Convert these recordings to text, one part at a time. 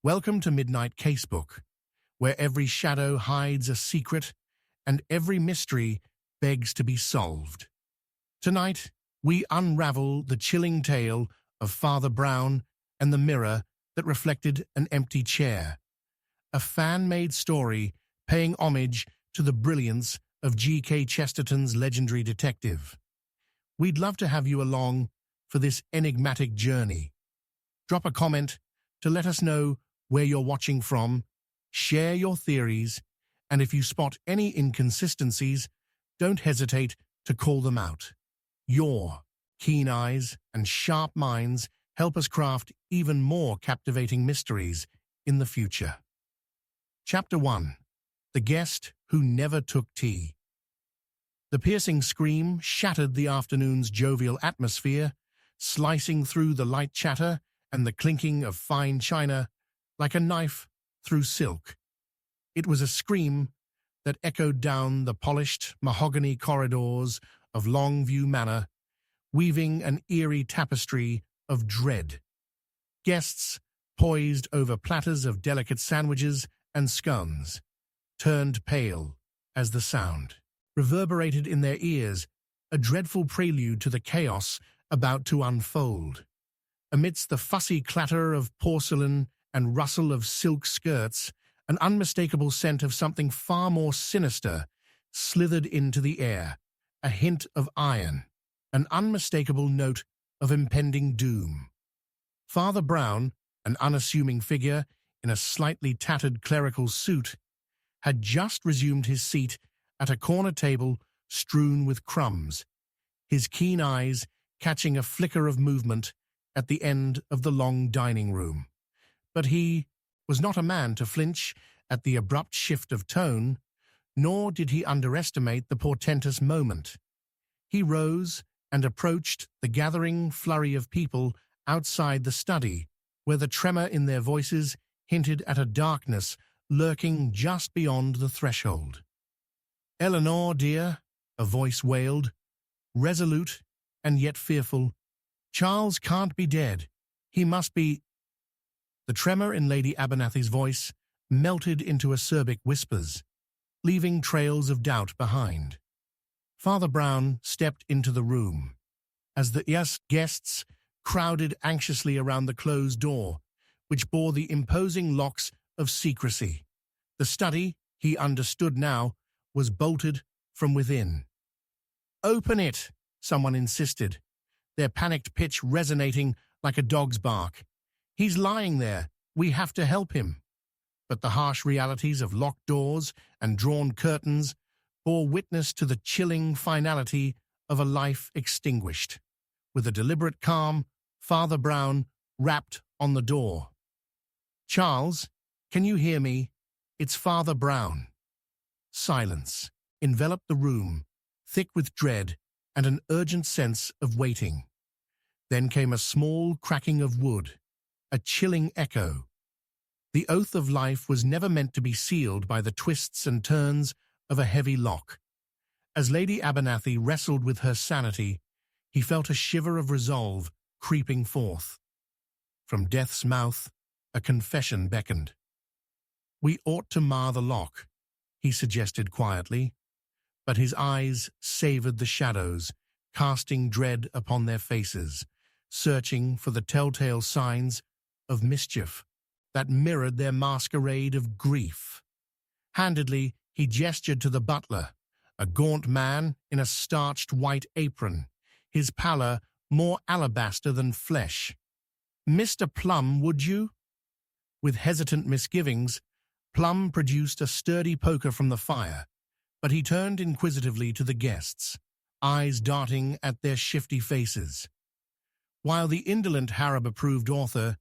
Welcome to Midnight Casebook, where every shadow hides a secret and every mystery begs to be solved. Tonight, we unravel the chilling tale of Father Brown and the mirror that reflected an empty chair, a fan-made story paying homage to the brilliance of G.K. Chesterton's legendary detective. We'd love to have you along for this enigmatic journey. Drop a comment to let us know where you're watching from, share your theories, and if you spot any inconsistencies, don't hesitate to call them out. Your keen eyes and sharp minds help us craft even more captivating mysteries in the future. Chapter 1. The Guest Who Never Took Tea. The piercing scream shattered the afternoon's jovial atmosphere, slicing through the light chatter and the clinking of fine china like a knife through silk. It was a scream that echoed down the polished mahogany corridors of Longview Manor, weaving an eerie tapestry of dread. Guests, poised over platters of delicate sandwiches and scones, turned pale as the sound reverberated in their ears, a dreadful prelude to the chaos about to unfold. Amidst the fussy clatter of porcelain and rustle of silk skirts, an unmistakable scent of something far more sinister slithered into the air, a hint of iron, an unmistakable note of impending doom. Father Brown, an unassuming figure in a slightly tattered clerical suit, had just resumed his seat at a corner table strewn with crumbs, his keen eyes catching a flicker of movement at the end of the long dining room. But he was not a man to flinch at the abrupt shift of tone, nor did he underestimate the portentous moment. He rose and approached the gathering flurry of people outside the study, where the tremor in their voices hinted at a darkness lurking just beyond the threshold. "Eleanor, dear," a voice wailed, resolute and yet fearful. "Charles can't be dead. He must be—" The tremor in Lady Abernathy's voice melted into acerbic whispers, leaving trails of doubt behind. Father Brown stepped into the room. As the guests crowded anxiously around the closed door, which bore the imposing locks of secrecy. The study, he understood now, was bolted from within. "Open it," someone insisted, their panicked pitch resonating like a dog's bark. "He's lying there. We have to help him." But the harsh realities of locked doors and drawn curtains bore witness to the chilling finality of a life extinguished. With a deliberate calm, Father Brown rapped on the door. "Charles, can you hear me? It's Father Brown." Silence enveloped the room, thick with dread and an urgent sense of waiting. Then came a small cracking of wood, a chilling echo. The oath of life was never meant to be sealed by the twists and turns of a heavy lock. As Lady Abernathy wrestled with her sanity, he felt a shiver of resolve creeping forth. From death's mouth, a confession beckoned. "We ought to mar the lock," he suggested quietly, but his eyes savored the shadows, casting dread upon their faces, searching for the telltale signs of mischief that mirrored their masquerade of grief. Handedly, he gestured to the butler, a gaunt man in a starched white apron, his pallor more alabaster than flesh. "Mr. Plum, would you?" With hesitant misgivings, Plum produced a sturdy poker from the fire, but he turned inquisitively to the guests, eyes darting at their shifty faces. "While the indolent Harab-approved author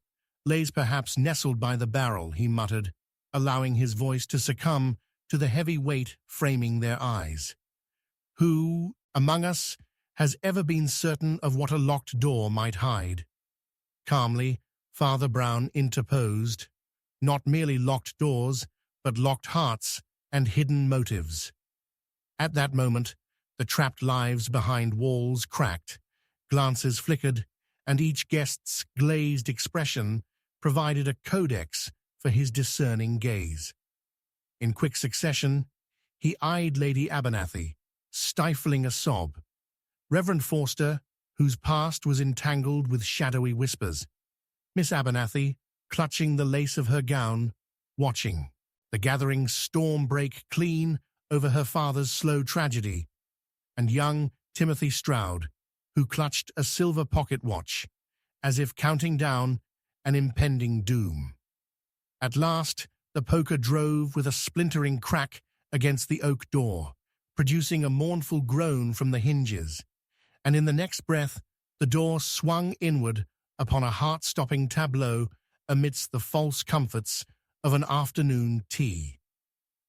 lays perhaps nestled by the barrel," he muttered, allowing his voice to succumb to the heavy weight framing their eyes. "Who, among us, has ever been certain of what a locked door might hide?" Calmly, Father Brown interposed. "Not merely locked doors, but locked hearts and hidden motives." At that moment, the trapped lives behind walls cracked, glances flickered, and each guest's glazed expression provided a codex for his discerning gaze. In quick succession, he eyed Lady Abernathy, stifling a sob. Reverend Forster, whose past was entangled with shadowy whispers. Miss Abernathy, clutching the lace of her gown, watching the gathering storm break clean over her father's slow tragedy. And young Timothy Stroud, who clutched a silver pocket watch, as if counting down an impending doom. At last, the poker drove with a splintering crack against the oak door, producing a mournful groan from the hinges, and in the next breath, the door swung inward upon a heart-stopping tableau amidst the false comforts of an afternoon tea.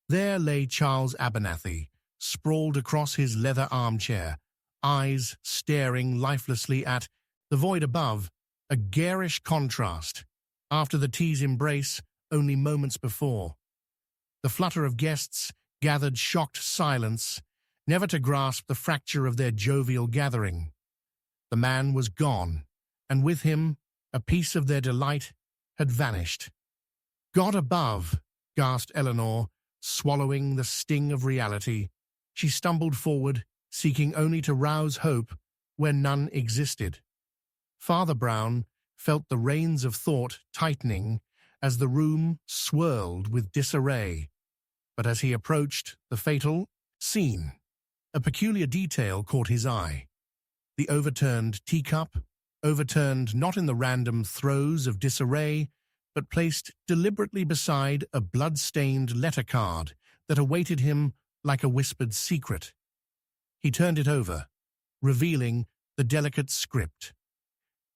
There lay Charles Abernathy, sprawled across his leather armchair, eyes staring lifelessly at the void above, a garish contrast after the tea's embrace only moments before. The flutter of guests gathered shocked silence, never to grasp the fracture of their jovial gathering. The man was gone, and with him a piece of their delight had vanished. "God above!" gasped Eleanor, swallowing the sting of reality. She stumbled forward, seeking only to rouse hope where none existed. Father Brown felt the reins of thought tightening as the room swirled with disarray. But as he approached the fatal scene, a peculiar detail caught his eye. The overturned teacup, overturned not in the random throes of disarray, but placed deliberately beside a blood-stained letter card that awaited him like a whispered secret. He turned it over, revealing the delicate script.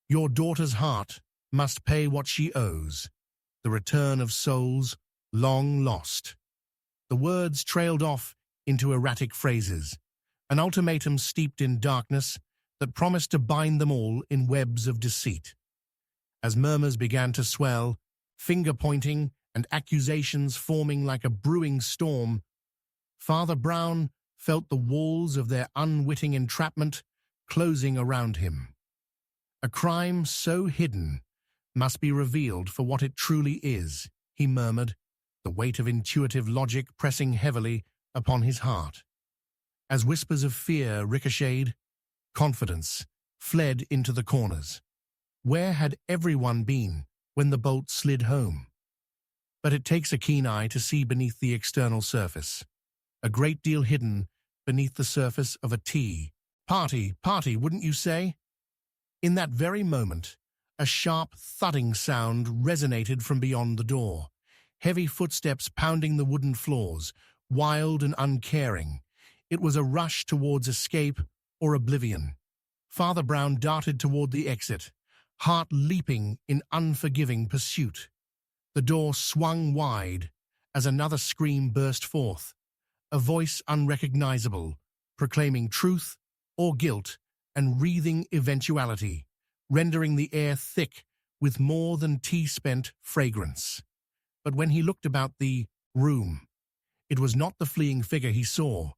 "Your daughter's heart must pay what she owes. The return of souls long lost." The words trailed off into erratic phrases, an ultimatum steeped in darkness that promised to bind them all in webs of deceit. As murmurs began to swell, finger-pointing and accusations forming like a brewing storm, Father Brown felt the walls of their unwitting entrapment closing around him. A crime so hidden must be revealed for what it truly is, he murmured, the weight of intuitive logic pressing heavily upon his heart. As whispers of fear ricocheted, confidence fled into the corners. Where had everyone been when the bolt slid home? But it takes a keen eye to see beneath the external surface. A great deal hidden beneath the surface of a tea. Party, wouldn't you say? In that very moment, a sharp thudding sound resonated from beyond the door. Heavy footsteps pounding the wooden floors, wild and uncaring. It was a rush towards escape or oblivion. Father Brown darted toward the exit, heart leaping in unforgiving pursuit. The door swung wide as another scream burst forth, a voice unrecognizable, proclaiming truth or guilt and wreathing eventuality, rendering the air thick with more than tea-spent fragrance. But when he looked about the room, it was not the fleeing figure he saw.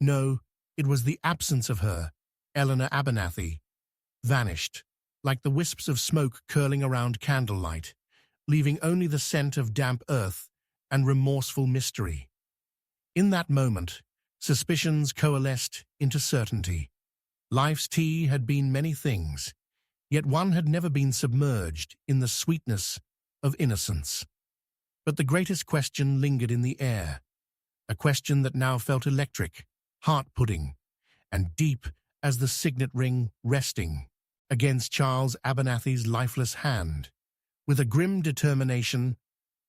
No, it was the absence of her, Eleanor Abernathy, vanished, like the wisps of smoke curling around candlelight, leaving only the scent of damp earth and remorseful mystery. In that moment, suspicions coalesced into certainty. Life's tea had been many things, yet one had never been submerged in the sweetness of innocence. But the greatest question lingered in the air, a question that now felt electric, heart-pudding, and deep as the signet ring resting against Charles Abernathy's lifeless hand. With a grim determination,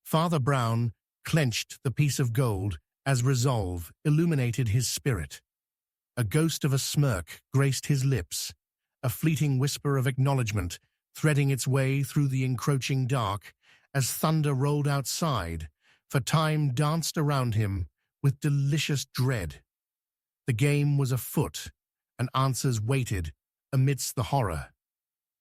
Father Brown clenched the piece of gold as resolve illuminated his spirit. A ghost of a smirk graced his lips, a fleeting whisper of acknowledgement threading its way through the encroaching dark as thunder rolled outside, for time danced around him with delicious dread. The game was afoot, and answers waited amidst the horror.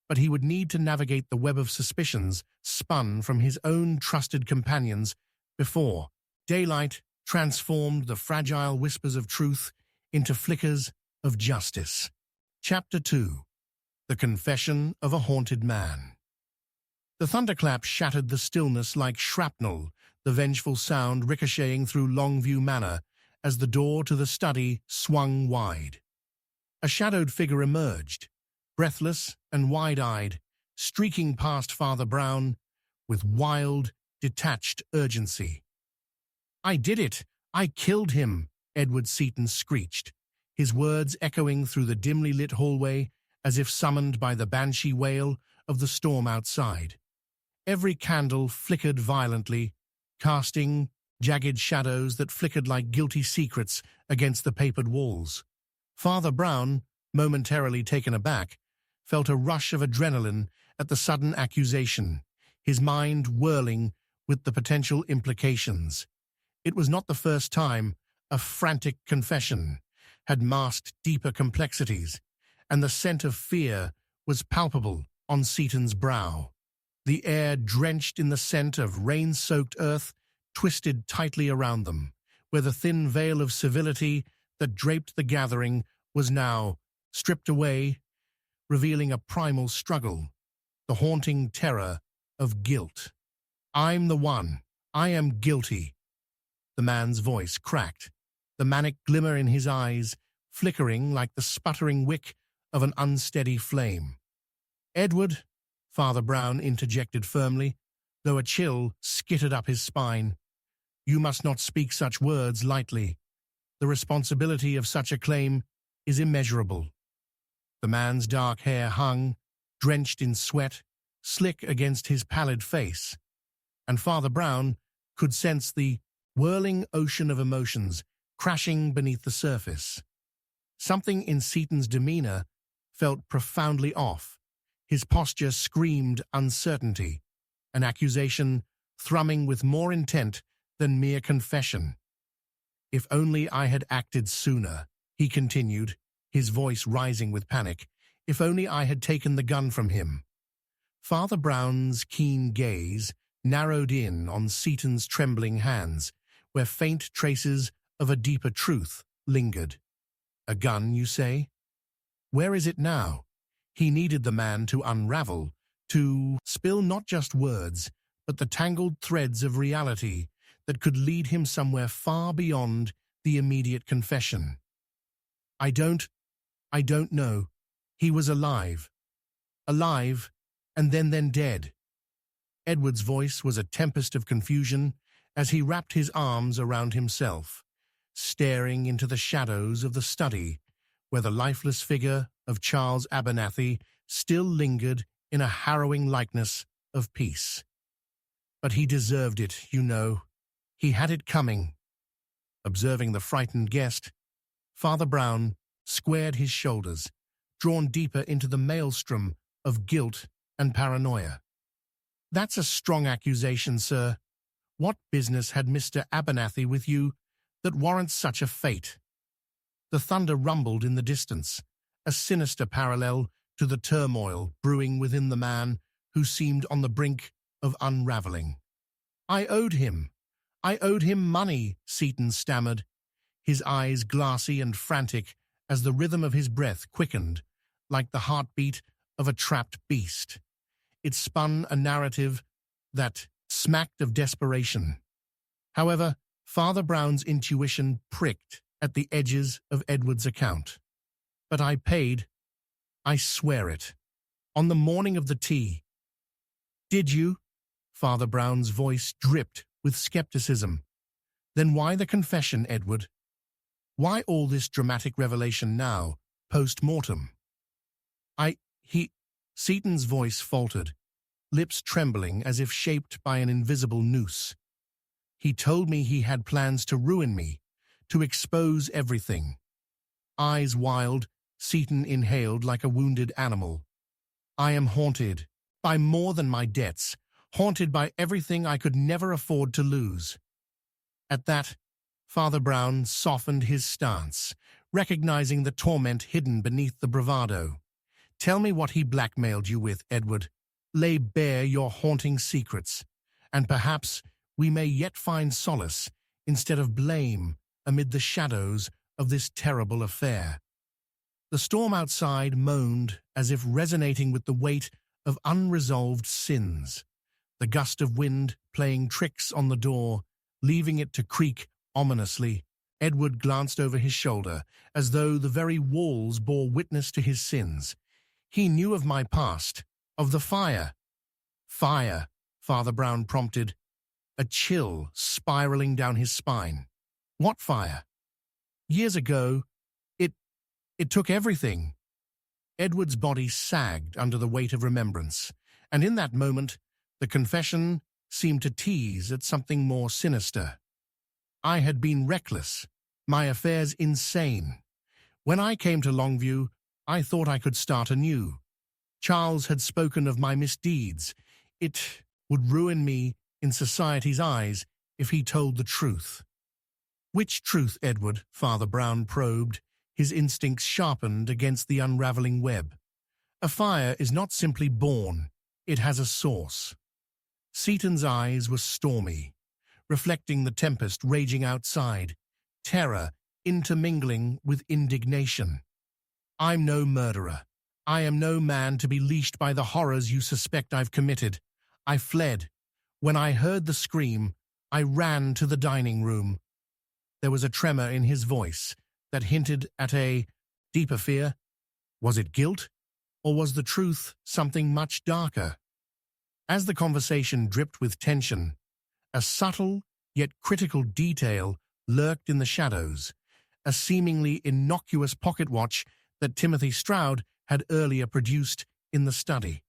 But he would need to navigate the web of suspicions spun from his own trusted companions before daylight transformed the fragile whispers of truth into flickers of justice. Chapter 2. The Confession of a Haunted Man. The thunderclap shattered the stillness like shrapnel, the vengeful sound ricocheting through Longview Manor as the door to the study swung wide. A shadowed figure emerged, breathless and wide-eyed, streaking past Father Brown with wild, detached urgency. "I did it! I killed him!" Edward Seaton screeched, his words echoing through the dimly lit hallway as if summoned by the banshee wail of the storm outside. Every candle flickered violently, casting jagged shadows that flickered like guilty secrets against the papered walls. Father Brown, momentarily taken aback, felt a rush of adrenaline at the sudden accusation, his mind whirling with the potential implications. It was not the first time a frantic confession had masked deeper complexities, and the scent of fear was palpable on Seaton's brow. The air, drenched in the scent of rain-soaked earth, twisted tightly around them, where the thin veil of civility that draped the gathering was now stripped away, revealing a primal struggle, the haunting terror of guilt. "I'm the one. I am guilty." The man's voice cracked, the manic glimmer in his eyes flickering like the sputtering wick of an unsteady flame. "Edward," Father Brown interjected firmly, though a chill skittered up his spine, "you must not speak such words lightly. The responsibility of such a claim is immeasurable." The man's dark hair hung, drenched in sweat, slick against his pallid face, and Father Brown could sense the whirling ocean of emotions crashing beneath the surface. Something in Seaton's demeanor felt profoundly off. His posture screamed uncertainty, an accusation thrumming with more intent than mere confession. "If only I had acted sooner," he continued, his voice rising with panic. "If only I had taken the gun from him." Father Brown's keen gaze narrowed in on Seaton's trembling hands, where faint traces of a deeper truth lingered. "A gun, you say? Where is it now?" He needed the man to unravel, to spill not just words, but the tangled threads of reality that could lead him somewhere far beyond the immediate confession. I don't know. He was alive. Alive, and then dead." Edward's voice was a tempest of confusion as he wrapped his arms around himself, staring into the shadows of the study, where the lifeless figure of Charles Abernathy still lingered in a harrowing likeness of peace. "But he deserved it, you know. He had it coming." Observing the frightened guest, Father Brown squared his shoulders, drawn deeper into the maelstrom of guilt and paranoia. "That's a strong accusation, sir. What business had Mr. Abernathy with you that warrants such a fate?" The thunder rumbled in the distance, a sinister parallel to the turmoil brewing within the man who seemed on the brink of unraveling. I owed him money," Seaton stammered, his eyes glassy and frantic as the rhythm of his breath quickened, like the heartbeat of a trapped beast. It spun a narrative that smacked of desperation. However, Father Brown's intuition pricked at the edges of Edward's account. "But I paid. I swear it. On the morning of the tea." "Did you?" Father Brown's voice dripped with skepticism. "Then why the confession, Edward? Why all this dramatic revelation now, post-mortem?" Seaton's voice faltered, lips trembling as if shaped by an invisible noose. "He told me he had plans to ruin me, to expose everything." Eyes wild, Seaton inhaled like a wounded animal. "I am haunted by more than my debts, haunted by everything I could never afford to lose." At that, Father Brown softened his stance, recognizing the torment hidden beneath the bravado. "Tell me what he blackmailed you with, Edward. Lay bare your haunting secrets, and perhaps we may yet find solace instead of blame amid the shadows of this terrible affair." The storm outside moaned as if resonating with the weight of unresolved sins, the gust of wind playing tricks on the door, leaving it to creak ominously. Edward glanced over his shoulder, as though the very walls bore witness to his sins. He knew of my past, of the fire. Fire, Father Brown prompted, a chill spiraling down his spine. What fire? Years ago, it took everything. Edward's body sagged under the weight of remembrance, and in that moment, the confession seemed to tease at something more sinister. I had been reckless, my affairs insane. When I came to Longview, I thought I could start anew. Charles had spoken of my misdeeds. It would ruin me in society's eyes if he told the truth. Which truth, Edward? Father Brown probed, his instincts sharpened against the unraveling web. A fire is not simply born, it has a source. Seaton's eyes were stormy, reflecting the tempest raging outside, terror intermingling with indignation. I'm no murderer. I am no man to be leashed by the horrors you suspect I've committed. I fled. When I heard the scream, I ran to the dining room. There was a tremor in his voice that hinted at a deeper fear. Was it guilt, or was the truth something much darker? As the conversation dripped with tension, a subtle yet critical detail lurked in the shadows, a seemingly innocuous pocket watch that Timothy Stroud had earlier produced in the study.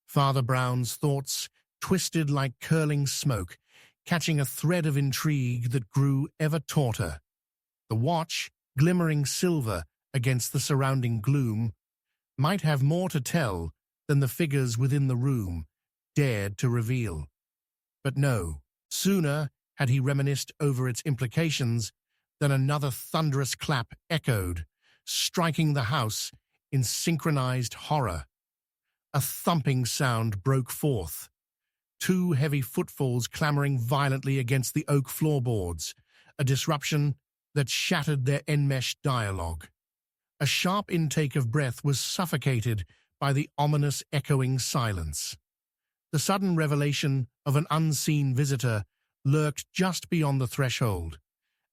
Father Brown's thoughts twisted like curling smoke, catching a thread of intrigue that grew ever tauter. The watch, glimmering silver against the surrounding gloom, might have more to tell than the figures within the room dared to reveal. But no, sooner had he reminisced over its implications than another thunderous clap echoed, striking the house in synchronized horror. A thumping sound broke forth, two heavy footfalls clamoring violently against the oak floorboards, a disruption that shattered their enmeshed dialogue. A sharp intake of breath was suffocated by the ominous echoing silence. The sudden revelation of an unseen visitor lurked just beyond the threshold,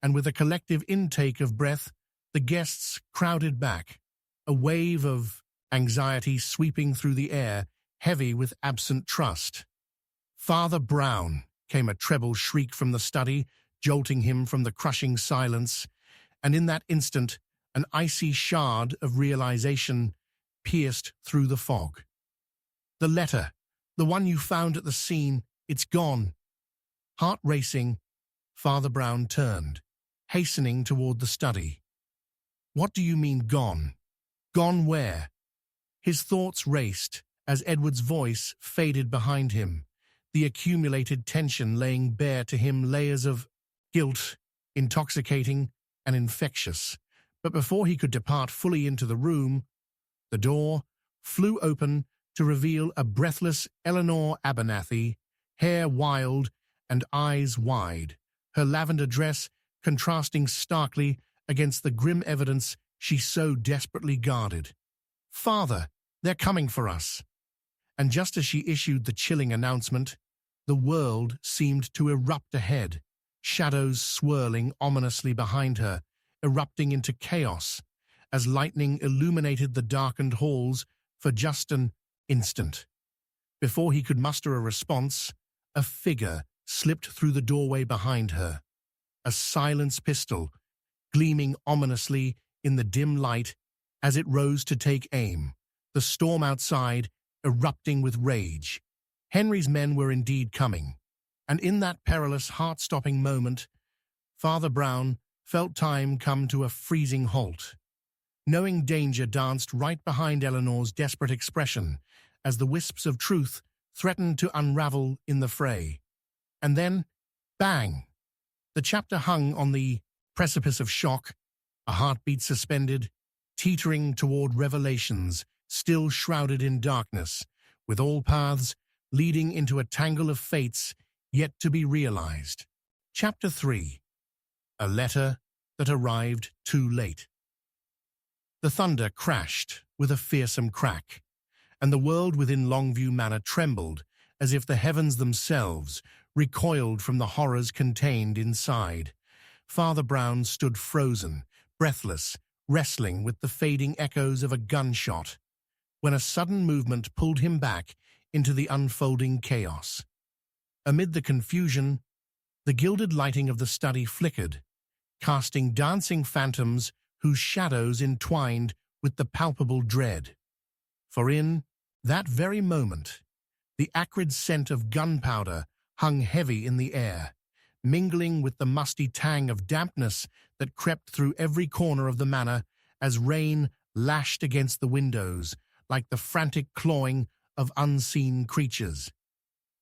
and with a collective intake of breath, the guests crowded back, a wave of anxiety sweeping through the air, heavy with absent trust. "Father Brown!" came a treble shriek from the study, jolting him from the crushing silence, and in that instant, an icy shard of realization pierced through the fog. "The letter, the one you found at the scene, it's gone." Heart racing, Father Brown turned, hastening toward the study. "What do you mean gone? Gone where?" His thoughts raced as Edward's voice faded behind him, the accumulated tension laying bare to him layers of guilt, intoxicating and infectious. But before he could depart fully into the room, the door flew open to reveal a breathless Eleanor Abernathy, hair wild and eyes wide, her lavender dress contrasting starkly against the grim evidence she so desperately guarded. "Father, they're coming for us." And just as she issued the chilling announcement, the world seemed to erupt ahead, shadows swirling ominously behind her, erupting into chaos, as lightning illuminated the darkened halls for just an instant. Before he could muster a response, a figure slipped through the doorway behind her, a silenced pistol gleaming ominously in the dim light as it rose to take aim, the storm outside erupting with rage. Henry's men were indeed coming, and in that perilous, heart-stopping moment, Father Brown felt time come to a freezing halt. Knowing danger danced right behind Eleanor's desperate expression as the wisps of truth threatened to unravel in the fray. And then, bang! The chapter hung on the precipice of shock, a heartbeat suspended, teetering toward revelations still shrouded in darkness, with all paths leading into a tangle of fates yet to be realized. Chapter 3. A letter that arrived too late. The thunder crashed with a fearsome crack, and the world within Longview Manor trembled as if the heavens themselves recoiled from the horrors contained inside. Father Brown stood frozen, breathless, wrestling with the fading echoes of a gunshot, when a sudden movement pulled him back into the unfolding chaos. Amid the confusion, the gilded lighting of the study flickered, casting dancing phantoms whose shadows entwined with the palpable dread. For in that very moment, the acrid scent of gunpowder hung heavy in the air, mingling with the musty tang of dampness that crept through every corner of the manor as rain lashed against the windows like the frantic clawing of unseen creatures.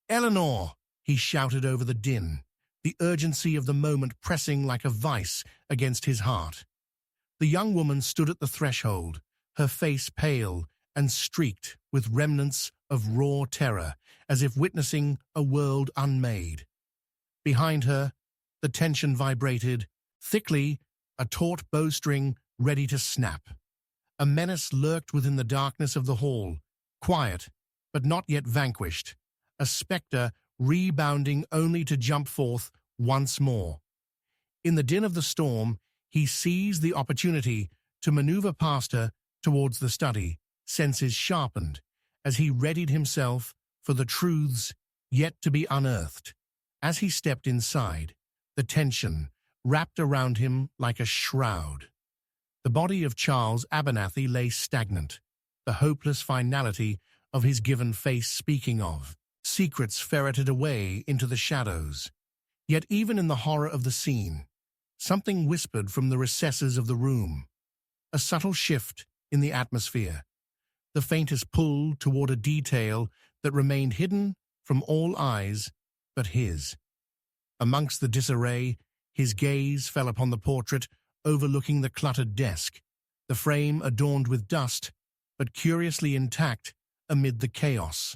"Eleanor!" he shouted over the din, the urgency of the moment pressing like a vice against his heart. The young woman stood at the threshold, her face pale and streaked with remnants of raw terror, as if witnessing a world unmade. Behind her, the tension vibrated, thickly, a taut bowstring ready to snap. A menace lurked within the darkness of the hall, quiet, but not yet vanquished, a spectre rebounding only to jump forth once more. In the din of the storm, he seized the opportunity to maneuver past her towards the study, senses sharpened, as he readied himself for the truths yet to be unearthed. As he stepped inside, the tension wrapped around him like a shroud. The body of Charles Abernathy lay stagnant, the hopeless finality of his given face speaking of. Secrets ferreted away into the shadows. Yet even in the horror of the scene, something whispered from the recesses of the room. A subtle shift in the atmosphere, the faintest pull toward a detail that remained hidden from all eyes but his. Amongst the disarray, his gaze fell upon the portrait overlooking the cluttered desk, the frame adorned with dust, but curiously intact amid the chaos.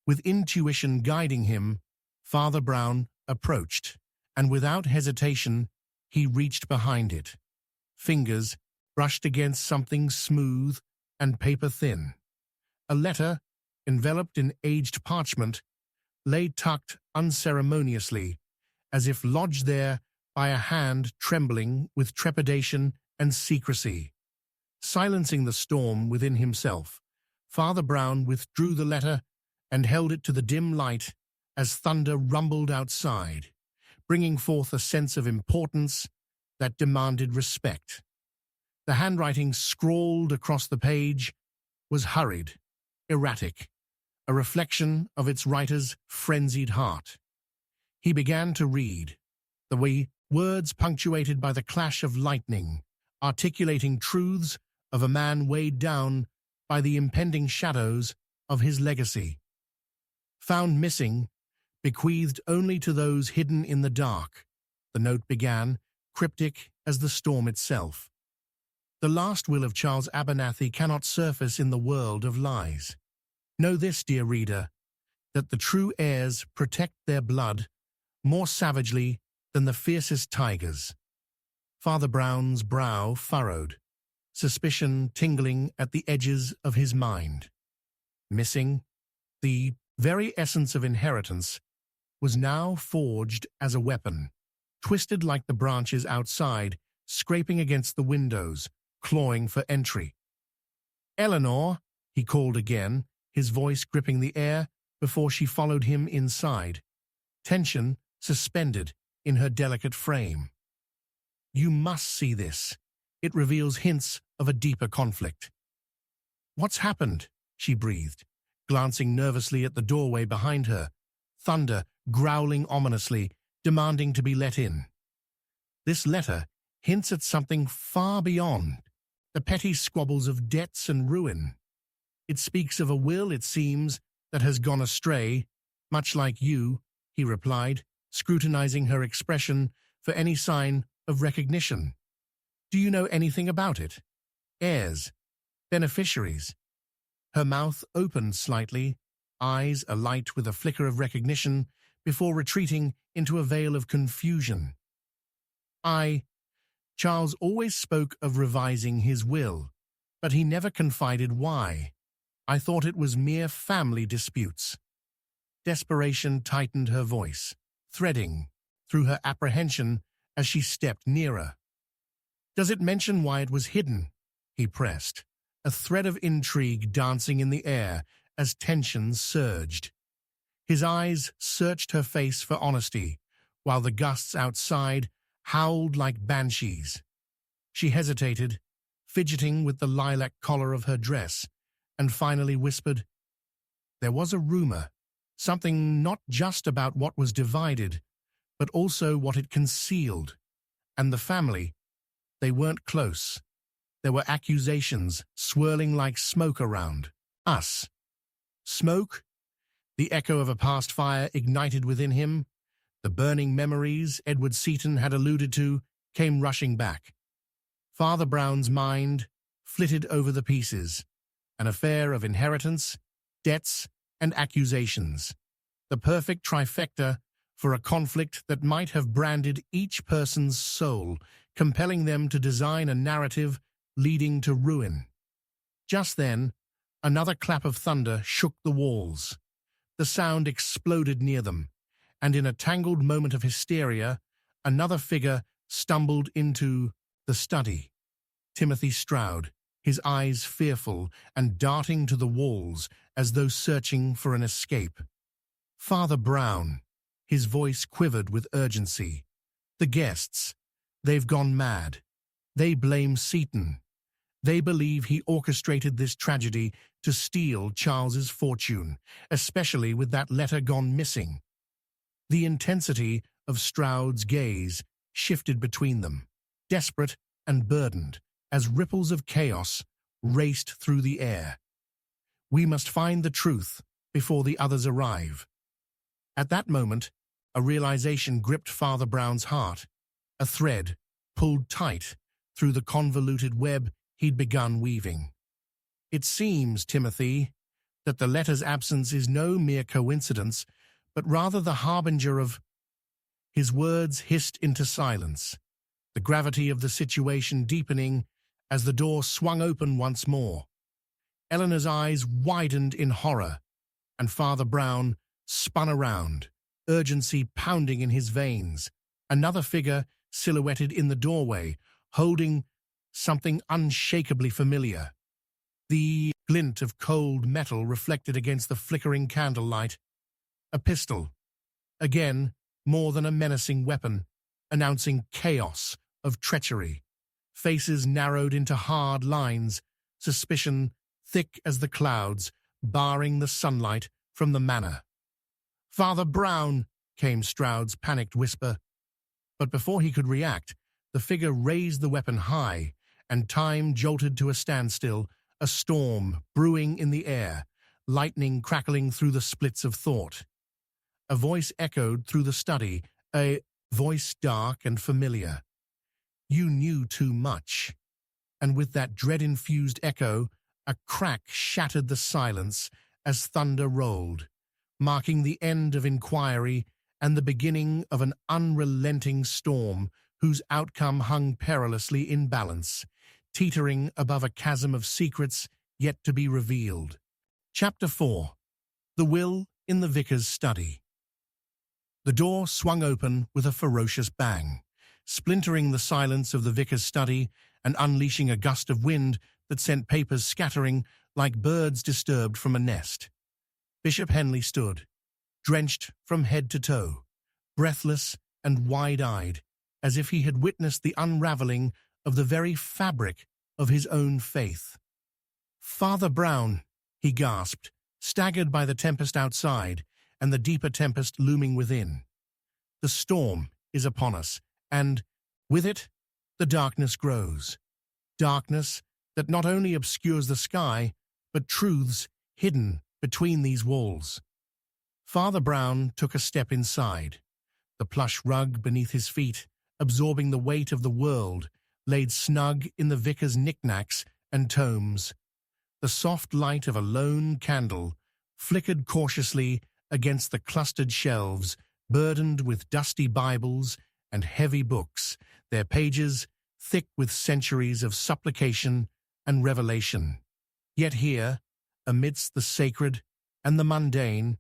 With intuition guiding him, Father Brown approached, and without hesitation, he reached behind it. Fingers brushed against something smooth and paper-thin. A letter, enveloped in aged parchment, lay tucked unceremoniously, as if lodged there by a hand trembling with trepidation and secrecy. Silencing the storm within himself, Father Brown withdrew the letter and held it to the dim light as thunder rumbled outside, bringing forth a sense of importance that demanded respect. The handwriting scrawled across the page was hurried, erratic, a reflection of its writer's frenzied heart. He began to read, the words punctuated by the clash of lightning, articulating truths of a man weighed down by the impending shadows of his legacy. Found missing, bequeathed only to those hidden in the dark, the note began, cryptic as the storm itself. The last will of Charles Abernathy cannot surface in the world of lies. Know this, dear reader, that the true heirs protect their blood more savagely than the fiercest tigers. Father Brown's brow furrowed, suspicion tingling at the edges of his mind. Missing, the very essence of inheritance was now forged as a weapon, twisted like the branches outside, scraping against the windows, clawing for entry. "Eleanor," he called again, his voice gripping the air before she followed him inside, tension suspended in her delicate frame. "You must see this. It reveals hints of a deeper conflict." "What's happened?" she breathed, glancing nervously at the doorway behind her, thunder growling ominously, demanding to be let in. "This letter hints at something far beyond the petty squabbles of debts and ruin. It speaks of a will, it seems, that has gone astray, much like you," he replied, scrutinizing her expression for any sign of recognition. "Do you know anything about it? Heirs? Beneficiaries?" Her mouth opened slightly, eyes alight with a flicker of recognition, before retreating into a veil of confusion. Charles always spoke of revising his will, but he never confided why. I thought it was mere family disputes." Desperation tightened her voice, threading through her apprehension as she stepped nearer. "Does it mention why it was hidden?" he pressed, a thread of intrigue dancing in the air as tensions surged. His eyes searched her face for honesty, while the gusts outside howled like banshees. She hesitated, fidgeting with the lilac collar of her dress, and finally whispered, "There was a rumor, something not just about what was divided, but also what it concealed. And the family, they weren't close. There were accusations swirling like smoke around us." Smoke? The echo of a past fire ignited within him. The burning memories Edward Seaton had alluded to came rushing back. Father Brown's mind flitted over the pieces, an affair of inheritance, debts, and accusations. The perfect trifecta for a conflict that might have branded each person's soul, compelling them to design a narrative leading to ruin. Just then, another clap of thunder shook the walls. The sound exploded near them, and in a tangled moment of hysteria, another figure stumbled into the study. Timothy Stroud, his eyes fearful and darting to the walls as though searching for an escape. "Father Brown," his voice quivered with urgency. "The guests, they've gone mad. They blame Seaton. They believe he orchestrated this tragedy to steal Charles's fortune, especially with that letter gone missing." The intensity of Stroud's gaze shifted between them, desperate and burdened, as ripples of chaos raced through the air. "We must find the truth before the others arrive." At that moment, a realization gripped Father Brown's heart, a thread pulled tight through the convoluted web he'd begun weaving. "It seems, Timothy, that the letter's absence is no mere coincidence, but rather the harbinger of—" His words hissed into silence, the gravity of the situation deepening as the door swung open once more. Eleanor's eyes widened in horror, and Father Brown spun around, urgency pounding in his veins. Another figure silhouetted in the doorway, holding something unshakably familiar. The glint of cold metal reflected against the flickering candlelight. A pistol. Again, more than a menacing weapon, announcing chaos of treachery. Faces narrowed into hard lines, suspicion thick as the clouds, barring the sunlight from the manor. "Father Brown," came Stroud's panicked whisper. But before he could react, the figure raised the weapon high, and time jolted to a standstill, a storm brewing in the air, lightning crackling through the splits of thought. A voice echoed through the study, a voice dark and familiar. "You knew too much." And with that dread-infused echo, a crack shattered the silence as thunder rolled, marking the end of inquiry and the beginning of an unrelenting storm whose outcome hung perilously in balance, teetering above a chasm of secrets yet to be revealed. Chapter 4. The Will in the Vicar's Study. The door swung open with a ferocious bang, splintering the silence of the vicar's study and unleashing a gust of wind that sent papers scattering like birds disturbed from a nest. Bishop Henley stood, drenched from head to toe, breathless and wide-eyed, as if he had witnessed the unraveling of the very fabric of his own faith. "Father Brown," he gasped, staggered by the tempest outside and the deeper tempest looming within. "The storm is upon us, and, with it, the darkness grows. Darkness that not only obscures the sky, but truths hidden between these walls." Father Brown took a step inside. The plush rug beneath his feet, absorbing the weight of the world, laid snug in the vicar's knickknacks and tomes. The soft light of a lone candle flickered cautiously against the clustered shelves, burdened with dusty Bibles and heavy books, their pages thick with centuries of supplication and revelation. Yet here, amidst the sacred and the mundane.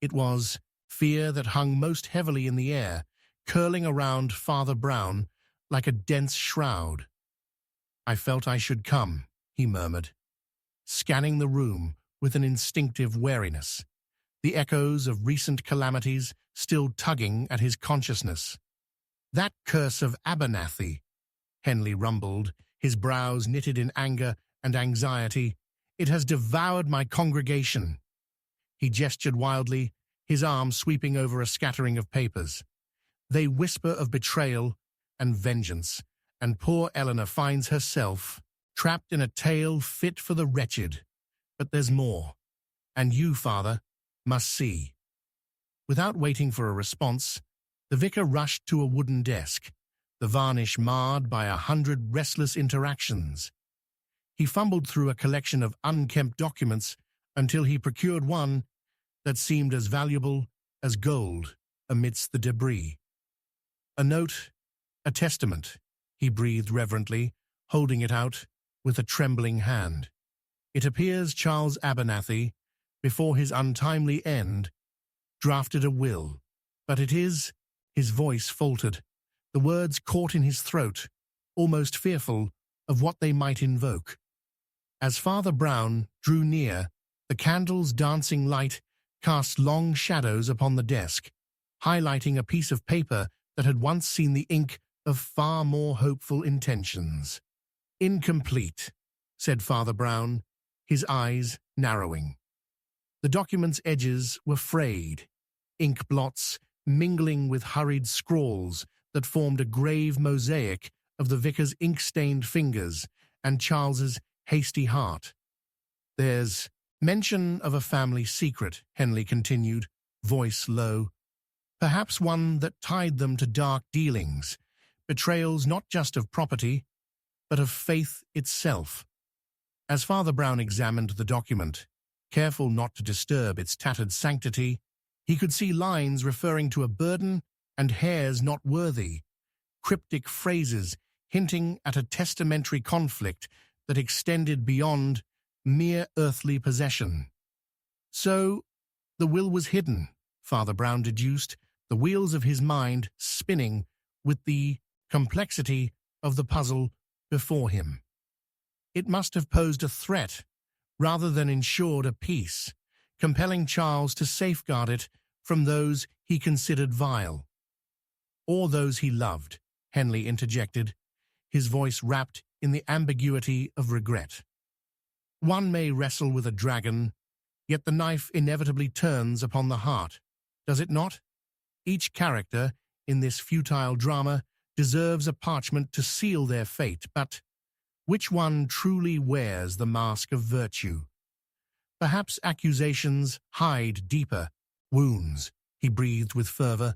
It was fear that hung most heavily in the air, curling around Father Brown like a dense shroud. "I felt I should come," he murmured, scanning the room with an instinctive wariness, the echoes of recent calamities still tugging at his consciousness. "That curse of Abernathy," Henley rumbled, his brows knitted in anger and anxiety. "It has devoured my congregation." He gestured wildly, his arm sweeping over a scattering of papers. "They whisper of betrayal and vengeance, and poor Eleanor finds herself trapped in a tale fit for the wretched. But there's more, and you, Father, must see." Without waiting for a response, the vicar rushed to a wooden desk, the varnish marred by 100 restless interactions. He fumbled through a collection of unkempt documents until he procured one that seemed as valuable as gold amidst the debris. "A note, a testament," he breathed reverently, holding it out with a trembling hand. "It appears Charles Abernathy, before his untimely end, drafted a will, but it is—" His voice faltered, the words caught in his throat, almost fearful of what they might invoke. As Father Brown drew near, the candle's dancing light cast long shadows upon the desk, highlighting a piece of paper that had once seen the ink of far more hopeful intentions. "Incomplete," said Father Brown, his eyes narrowing. The document's edges were frayed, ink blots mingling with hurried scrawls that formed a grave mosaic of the vicar's ink-stained fingers and Charles's hasty heart. "There's mention of a family secret," Henley continued, voice low. "Perhaps one that tied them to dark dealings, betrayals not just of property, but of faith itself." As Father Brown examined the document, careful not to disturb its tattered sanctity, he could see lines referring to a burden and heirs not worthy, cryptic phrases hinting at a testamentary conflict that extended beyond mere earthly possession. So, the will was hidden, Father Brown deduced, the wheels of his mind spinning with the complexity of the puzzle before him. It must have posed a threat rather than ensured a peace, compelling Charles to safeguard it from those he considered vile. "Or those he loved," Henley interjected, his voice wrapped in the ambiguity of regret. "One may wrestle with a dragon, yet the knife inevitably turns upon the heart, does it not? Each character in this futile drama deserves a parchment to seal their fate, but which one truly wears the mask of virtue? Perhaps accusations hide deeper wounds," he breathed with fervor,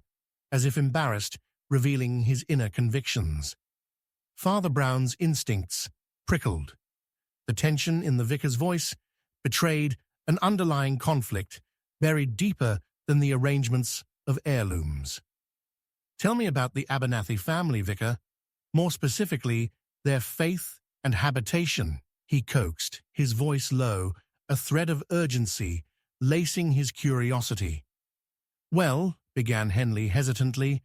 as if embarrassed, revealing his inner convictions. Father Brown's instincts prickled. The tension in the vicar's voice betrayed an underlying conflict buried deeper than the arrangements of heirlooms. "Tell me about the Abernathy family, Vicar. More specifically, their faith and habitation," he coaxed, his voice low, a thread of urgency lacing his curiosity. "Well," began Henley hesitantly,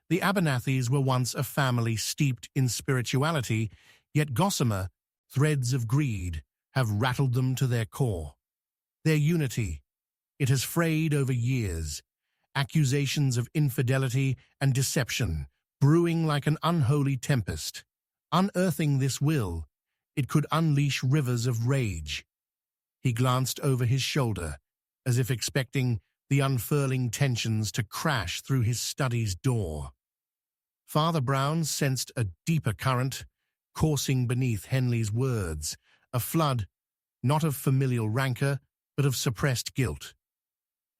"the Abernathys were once a family steeped in spirituality, yet gossamer threads of greed have rattled them to their core. Their unity, it has frayed over years, accusations of infidelity and deception brewing like an unholy tempest. Unearthing this will, it could unleash rivers of rage." He glanced over his shoulder, as if expecting the unfurling tensions to crash through his study's door. Father Brown sensed a deeper current coursing beneath Henley's words, a flood not of familial rancor, but of suppressed guilt.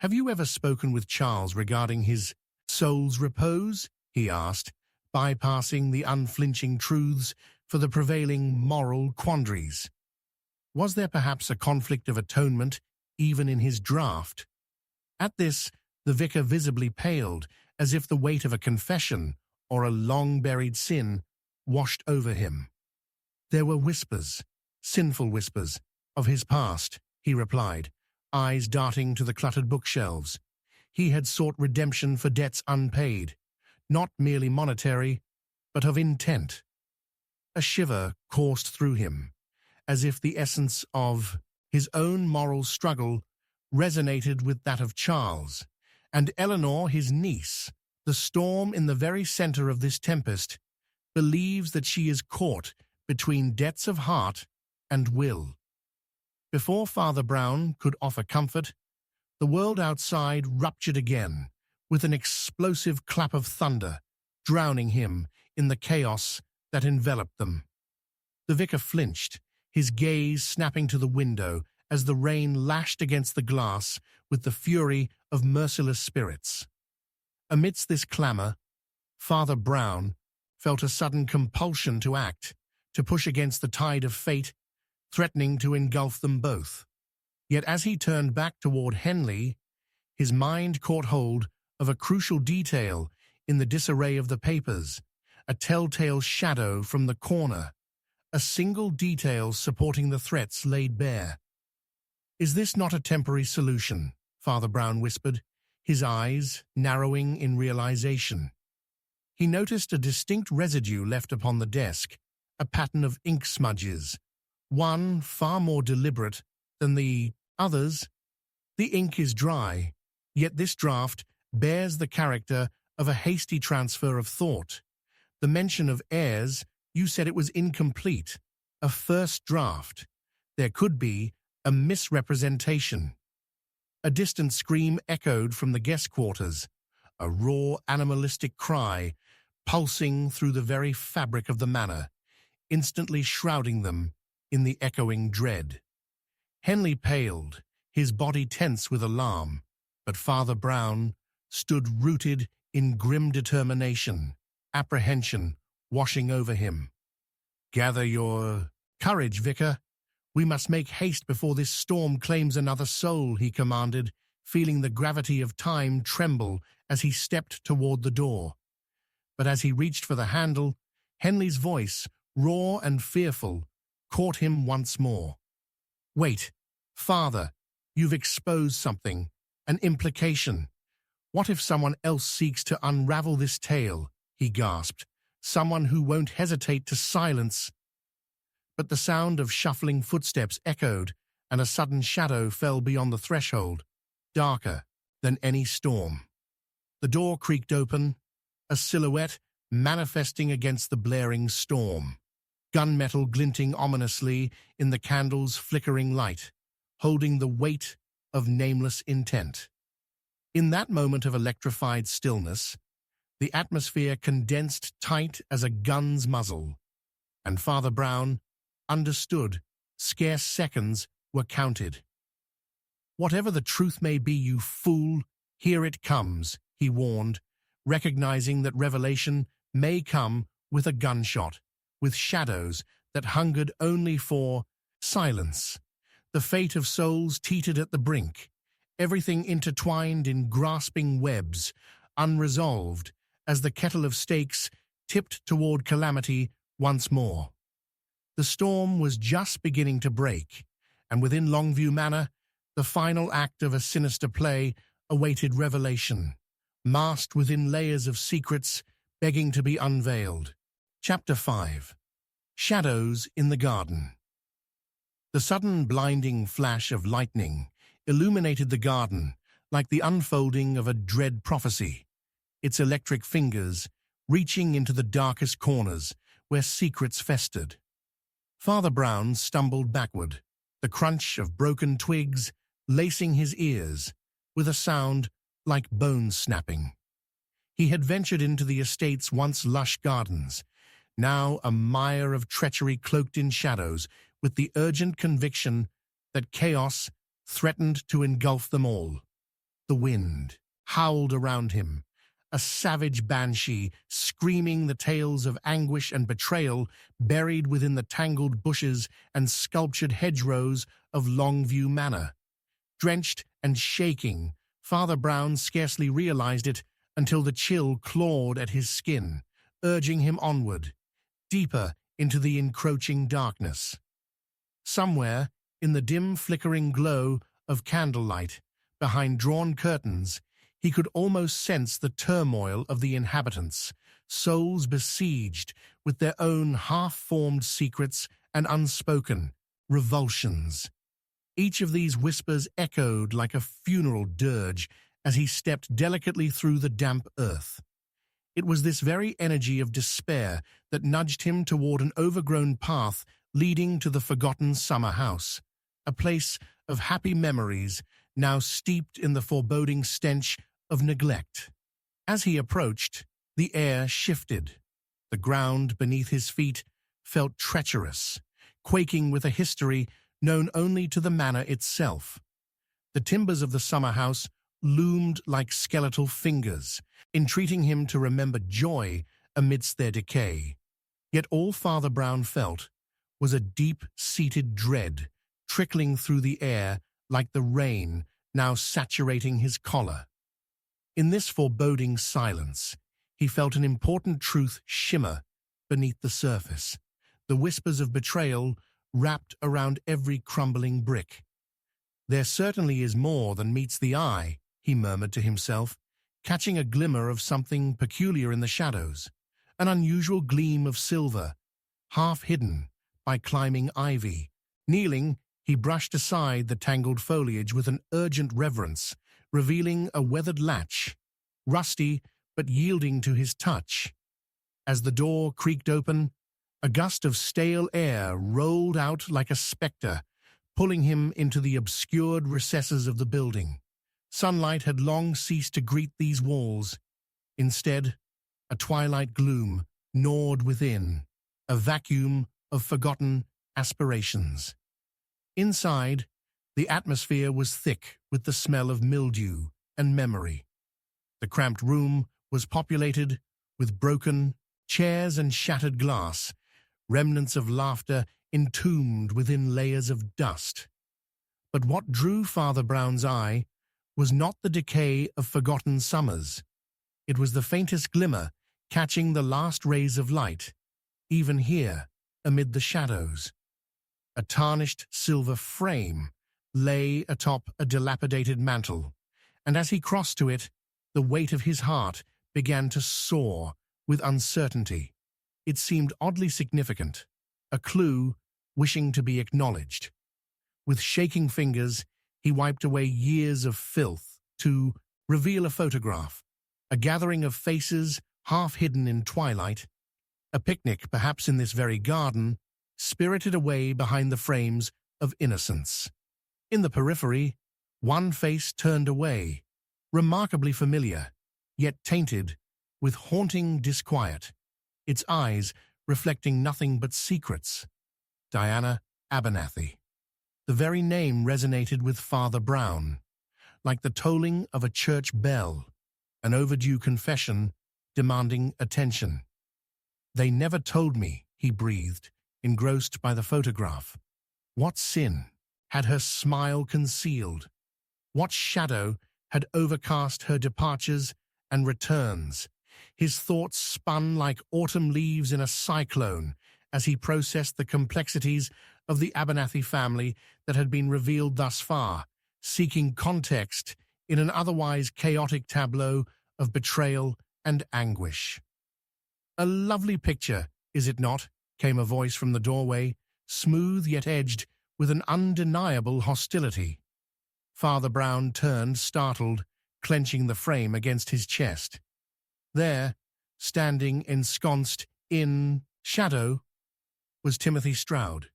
"Have you ever spoken with Charles regarding his soul's repose?" he asked, bypassing the unflinching truths for the prevailing moral quandaries. Was there perhaps a conflict of atonement even in his draft? At this, the vicar visibly paled, as if the weight of a confession or a long-buried sin washed over him. "There were whispers, sinful whispers, of his past," he replied, eyes darting to the cluttered bookshelves. He had sought redemption for debts unpaid, not merely monetary, but of intent. A shiver coursed through him, as if the essence of his own moral struggle resonated with that of Charles, and Eleanor, his niece, the storm in the very center of this tempest, believes that she is caught between debts of heart and will. Before Father Brown could offer comfort, the world outside ruptured again with an explosive clap of thunder, drowning him in the chaos that enveloped them. The vicar flinched, his gaze snapping to the window as the rain lashed against the glass with the fury of merciless spirits. Amidst this clamor, Father Brown felt a sudden compulsion to act, to push against the tide of fate, threatening to engulf them both. Yet as he turned back toward Henley, his mind caught hold of a crucial detail in the disarray of the papers, a telltale shadow from the corner, a single detail supporting the threats laid bare. "Is this not a temporary solution?" Father Brown whispered, his eyes narrowing in realization. He noticed a distinct residue left upon the desk, a pattern of ink smudges, one far more deliberate than the others. "The ink is dry, yet this draft bears the character of a hasty transfer of thought. The mention of heirs, you said it was incomplete, a first draft. There could be a misrepresentation." A distant scream echoed from the guest quarters, a raw animalistic cry pulsing through the very fabric of the manor, instantly shrouding them in the echoing dread. Henley paled, his body tense with alarm, but Father Brown stood rooted in grim determination, apprehension washing over him. "Gather your courage, Vicar. We must make haste before this storm claims another soul," he commanded, feeling the gravity of time tremble as he stepped toward the door. But as he reached for the handle, Henley's voice, raw and fearful, caught him once more. "Wait, Father, you've exposed something, an implication. What if someone else seeks to unravel this tale?" he gasped. "Someone who won't hesitate to silence." But the sound of shuffling footsteps echoed, and a sudden shadow fell beyond the threshold, darker than any storm. The door creaked open, a silhouette manifesting against the blaring storm, gunmetal glinting ominously in the candle's flickering light, holding the weight of nameless intent. In that moment of electrified stillness, the atmosphere condensed tight as a gun's muzzle, and Father Brown understood scarce seconds were counted. "Whatever the truth may be, you fool, here it comes," he warned, recognizing that revelation may come with a gunshot, with shadows that hungered only for silence. The fate of souls teetered at the brink, everything intertwined in grasping webs, unresolved as the kettle of stakes tipped toward calamity once more. The storm was just beginning to break, and within Longview Manor, the final act of a sinister play awaited revelation, masked within layers of secrets begging to be unveiled. Chapter 5. Shadows in the Garden. The sudden blinding flash of lightning illuminated the garden like the unfolding of a dread prophecy, its electric fingers reaching into the darkest corners where secrets festered. Father Brown stumbled backward, the crunch of broken twigs lacing his ears with a sound like bone snapping. He had ventured into the estate's once lush gardens, now a mire of treachery cloaked in shadows, with the urgent conviction that chaos threatened to engulf them all. The wind howled around him, a savage banshee screaming the tales of anguish and betrayal buried within the tangled bushes and sculptured hedgerows of Longview Manor. Drenched and shaking, Father Brown scarcely realized it until the chill clawed at his skin, urging him onward, deeper into the encroaching darkness. Somewhere In the dim, flickering glow of candlelight, behind drawn curtains, he could almost sense the turmoil of the inhabitants, souls besieged with their own half-formed secrets and unspoken revulsions. Each of these whispers echoed like a funeral dirge as he stepped delicately through the damp earth. It was this very energy of despair that nudged him toward an overgrown path leading to the forgotten summer house, a place of happy memories now steeped in the foreboding stench of neglect. As he approached, the air shifted. The ground beneath his feet felt treacherous, quaking with a history known only to the manor itself. The timbers of the summer house loomed like skeletal fingers, entreating him to remember joy amidst their decay. Yet all Father Brown felt was a deep-seated dread trickling through the air like the rain now saturating his collar. In this foreboding silence, he felt an important truth shimmer beneath the surface, the whispers of betrayal wrapped around every crumbling brick. "There certainly is more than meets the eye," he murmured to himself, catching a glimmer of something peculiar in the shadows, an unusual gleam of silver, half hidden by climbing ivy. Kneeling, he brushed aside the tangled foliage with an urgent reverence, revealing a weathered latch, rusty but yielding to his touch. As the door creaked open, a gust of stale air rolled out like a spectre, pulling him into the obscured recesses of the building. Sunlight had long ceased to greet these walls. Instead, a twilight gloom gnawed within, a vacuum of forgotten aspirations. Inside, the atmosphere was thick with the smell of mildew and memory. The cramped room was populated with broken chairs and shattered glass, remnants of laughter entombed within layers of dust. But what drew Father Brown's eye was not the decay of forgotten summers. It was the faintest glimmer catching the last rays of light, even here, amid the shadows. A tarnished silver frame lay atop a dilapidated mantel, and as he crossed to it, the weight of his heart began to soar with uncertainty. It seemed oddly significant, a clue wishing to be acknowledged. With shaking fingers, he wiped away years of filth to reveal a photograph, a gathering of faces half hidden in twilight, a picnic perhaps in this very garden, spirited away behind the frames of innocence. In the periphery, one face turned away, remarkably familiar, yet tainted with haunting disquiet, its eyes reflecting nothing but secrets. Diana Abernathy. The very name resonated with Father Brown, like the tolling of a church bell, an overdue confession demanding attention. "They never told me," he breathed, engrossed by the photograph. What sin had her smile concealed? What shadow had overcast her departures and returns? His thoughts spun like autumn leaves in a cyclone as he processed the complexities of the Abernathy family that had been revealed thus far, seeking context in an otherwise chaotic tableau of betrayal and anguish. "A lovely picture, is it not?" came a voice from the doorway, smooth yet edged with an undeniable hostility. Father Brown turned, startled, clenching the frame against his chest. There, standing ensconced in shadow, was Timothy Stroud,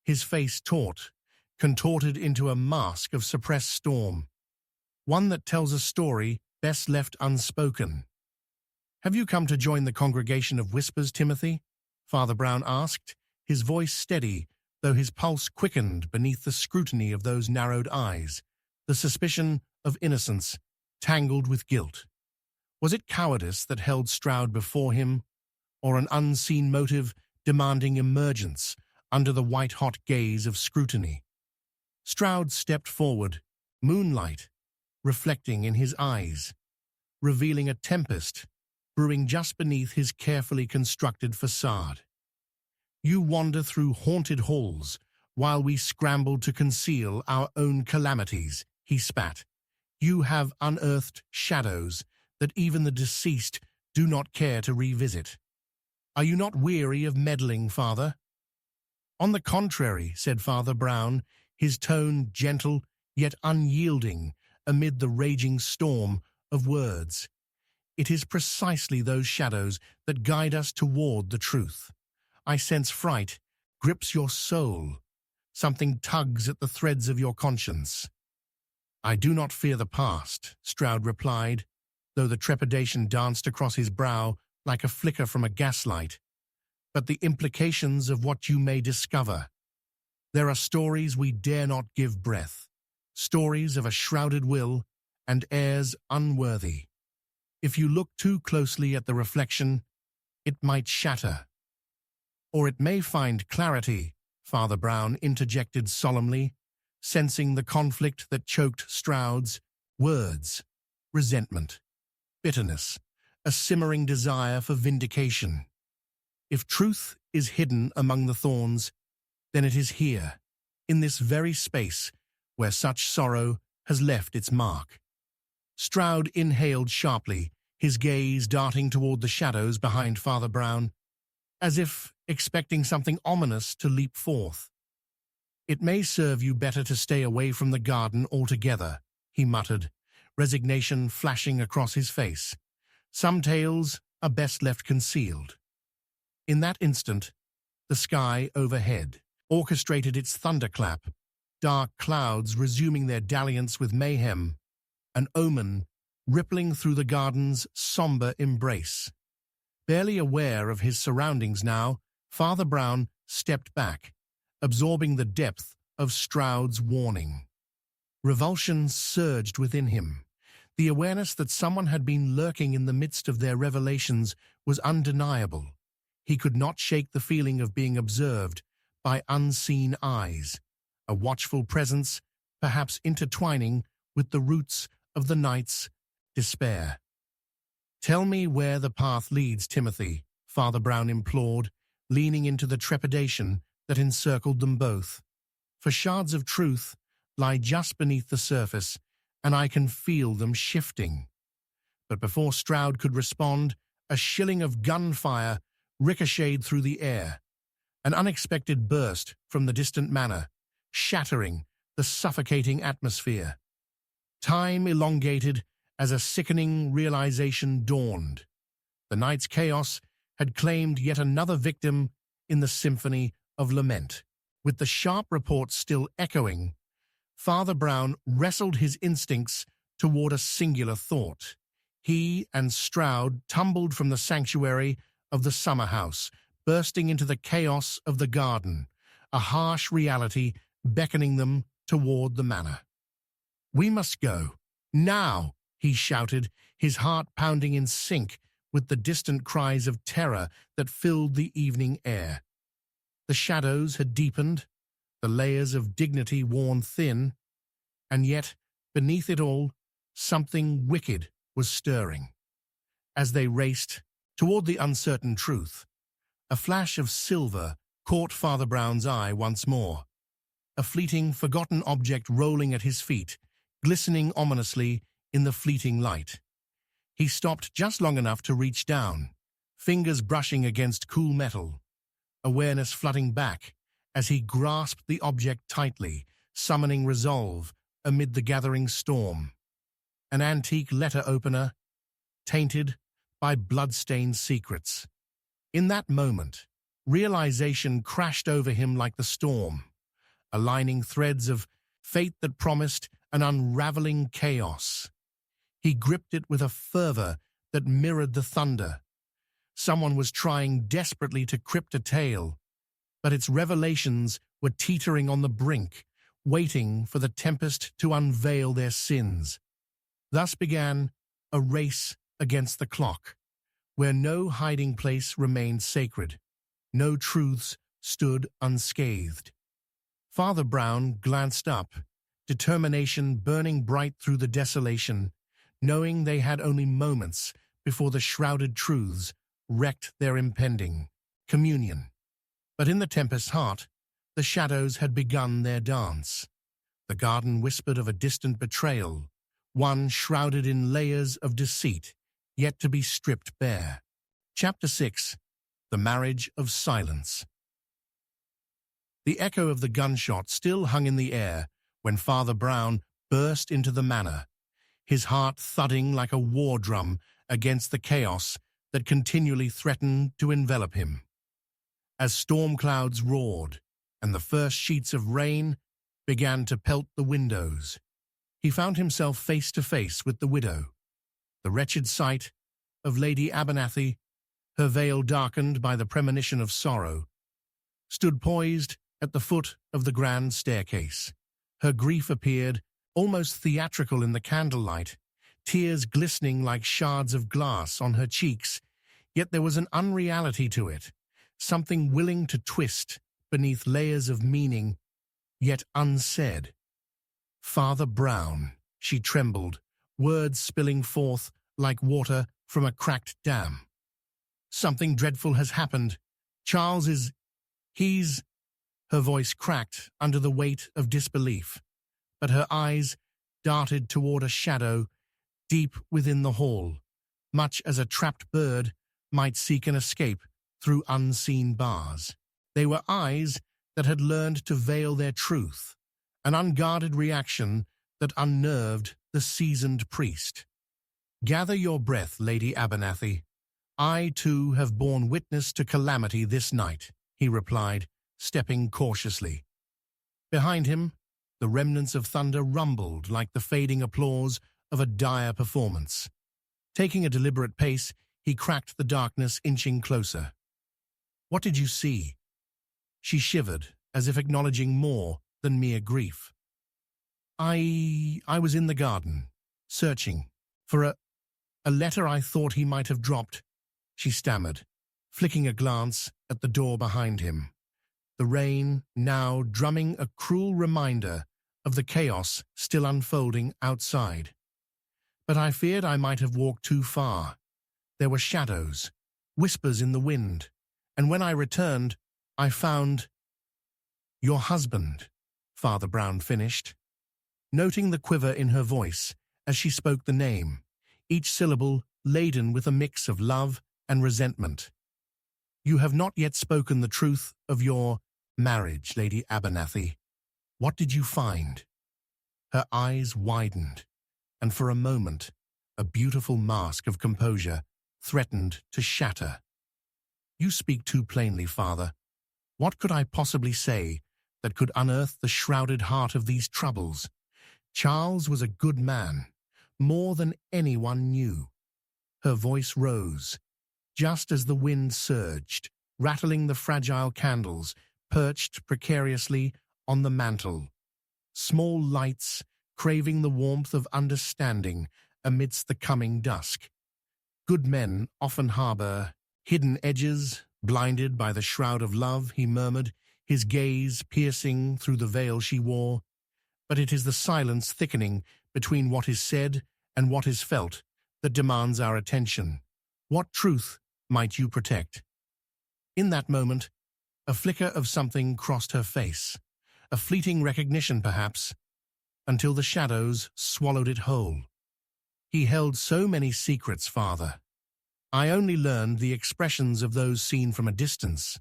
his face taut, contorted into a mask of suppressed storm, one that tells a story best left unspoken. "Have you come to join the congregation of whispers, Timothy?" Father Brown asked, his voice steady, though his pulse quickened beneath the scrutiny of those narrowed eyes, the suspicion of innocence tangled with guilt. Was it cowardice that held Stroud before him, or an unseen motive demanding emergence under the white-hot gaze of scrutiny? Stroud stepped forward, moonlight reflecting in his eyes, revealing a tempest brewing just beneath his carefully constructed facade. "You wander through haunted halls, while we scrambled to conceal our own calamities, he spat. You have unearthed shadows that even the deceased do not care to revisit. Are you not weary of meddling, Father? On the contrary, said Father Brown, his tone gentle yet unyielding amid the raging storm of words. It is precisely those shadows that guide us toward the truth. I sense fright grips your soul. Something tugs at the threads of your conscience. I do not fear the past, Stroud replied, though the trepidation danced across his brow like a flicker from a gaslight, but the implications of what you may discover. There are stories we dare not give breath, stories of a shrouded will and heirs unworthy. If you look too closely at the reflection, it might shatter. Or it may find clarity, Father Brown interjected solemnly, sensing the conflict that choked Stroud's words, resentment, bitterness, a simmering desire for vindication. If truth is hidden among the thorns, then it is here, in this very space, where such sorrow has left its mark. Stroud inhaled sharply, his gaze darting toward the shadows behind Father Brown, as if expecting something ominous to leap forth. It may serve you better to stay away from the garden altogether, he muttered, resignation flashing across his face. Some tales are best left concealed. In that instant, the sky overhead orchestrated its thunderclap, dark clouds resuming their dalliance with mayhem, an omen rippling through the garden's somber embrace. Barely aware of his surroundings now, Father Brown stepped back, absorbing the depth of Stroud's warning. Revulsion surged within him. The awareness that someone had been lurking in the midst of their revelations was undeniable. He could not shake the feeling of being observed by unseen eyes, a watchful presence perhaps intertwining with the roots of the night's despair. Tell me where the path leads, Timothy, Father Brown implored, leaning into the trepidation that encircled them both. For shards of truth lie just beneath the surface, and I can feel them shifting. But before Stroud could respond, a shilling of gunfire ricocheted through the air, an unexpected burst from the distant manor, shattering the suffocating atmosphere. Time elongated as a sickening realization dawned. The night's chaos had claimed yet another victim in the symphony of lament. With the sharp reports still echoing, Father Brown wrestled his instincts toward a singular thought. He and Stroud tumbled from the sanctuary of the summer house, bursting into the chaos of the garden, a harsh reality beckoning them toward the manor. We must go. Now, he shouted, his heart pounding in sync with the distant cries of terror that filled the evening air. The shadows had deepened, the layers of dignity worn thin, and yet, beneath it all, something wicked was stirring. As they raced toward the uncertain truth, a flash of silver caught Father Brown's eye once more, a fleeting, forgotten object rolling at his feet, glistening ominously in the fleeting light. He stopped just long enough to reach down, fingers brushing against cool metal, awareness flooding back as he grasped the object tightly, summoning resolve amid the gathering storm. An antique letter opener, tainted by blood-stained secrets. In that moment, realization crashed over him like the storm, aligning threads of fate that promised an unraveling chaos. He gripped it with a fervor that mirrored the thunder. Someone was trying desperately to crypt a tale, but its revelations were teetering on the brink, waiting for the tempest to unveil their sins. Thus began a race against the clock, where no hiding place remained sacred, no truths stood unscathed. Father Brown glanced up, determination burning bright through the desolation, knowing they had only moments before the shrouded truths wrecked their impending communion. But in the tempest's heart, The shadows had begun their dance. The garden whispered of a distant betrayal, one shrouded in layers of deceit, yet to be stripped bare. Chapter 6. The Marriage of Silence. The echo of the gunshot still hung in the air when Father Brown burst into the manor, his heart thudding like a war drum against the chaos that continually threatened to envelop him. As storm clouds roared and the first sheets of rain began to pelt the windows, he found himself face to face with the widow. The wretched sight of Lady Abernathy, her veil darkened by the premonition of sorrow, stood poised at the foot of the grand staircase. Her grief appeared almost theatrical in the candlelight, tears glistening like shards of glass on her cheeks, yet there was an unreality to it, something willing to twist beneath layers of meaning, yet unsaid. "Father Brown," she trembled, words spilling forth like water from a cracked dam. "Something dreadful has happened. Charles he's—" Her voice cracked under the weight of disbelief, but her eyes darted toward a shadow deep within the hall, much as a trapped bird might seek an escape through unseen bars. They were eyes that had learned to veil their truth, an unguarded reaction that unnerved the seasoned priest. "Gather your breath, Lady Abernathy. I, too, have borne witness to calamity this night," he replied, stepping cautiously. Behind him, the remnants of thunder rumbled like the fading applause of a dire performance. Taking a deliberate pace, he cracked the darkness, inching closer. "What did you see?" She shivered, as if acknowledging more than mere grief. I was in the garden, searching for a letter I thought he might have dropped," she stammered, flicking a glance at the door behind him. The rain now drumming a cruel reminder of the chaos still unfolding outside. "But I feared I might have walked too far. There were shadows, whispers in the wind, and when I returned, I found—" "Your husband," Father Brown finished, noting the quiver in her voice as she spoke the name, each syllable laden with a mix of love and resentment. "You have not yet spoken the truth of your marriage, Lady Abernathy. What did you find?" Her eyes widened, and for a moment, a beautiful mask of composure threatened to shatter. "You speak too plainly, Father. What could I possibly say that could unearth the shrouded heart of these troubles? Charles was a good man, more than anyone knew." Her voice rose, just as the wind surged, rattling the fragile candles perched precariously on the mantel. Small lights craving the warmth of understanding amidst the coming dusk. "Good men often harbor hidden edges, blinded by the shroud of love," he murmured, his gaze piercing through the veil she wore. "But it is the silence thickening between what is said and what is felt that demands our attention. What truth might you protect?" In that moment, a flicker of something crossed her face, a fleeting recognition perhaps, until the shadows swallowed it whole. "He held so many secrets, Father. I only learned the expressions of those seen from a distance.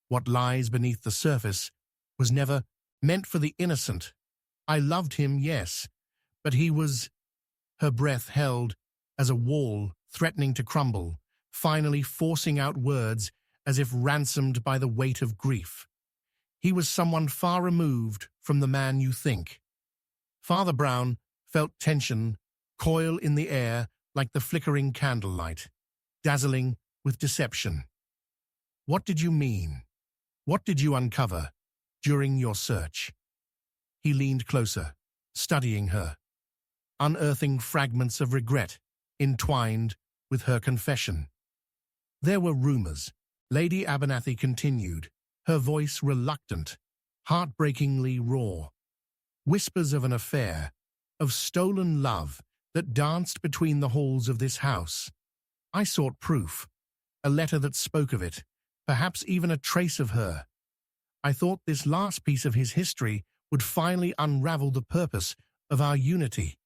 What lies beneath the surface was never meant for the innocent. I loved him, yes, but he was—" Her breath held as a wall threatening to crumble, finally forcing out words as if ransomed by the weight of grief. "He was someone far removed from the man you think." Father Brown felt tension coil in the air like the flickering candlelight, dazzling with deception. "What did you mean? What did you uncover during your search?" He leaned closer, studying her, unearthing fragments of regret entwined with her confession. "There were rumors," Lady Abernathy continued, her voice reluctant, heartbreakingly raw. "Whispers of an affair, of stolen love that danced between the halls of this house. I sought proof, a letter that spoke of it, perhaps even a trace of her. I thought this last piece of his history would finally unravel the purpose of our unity.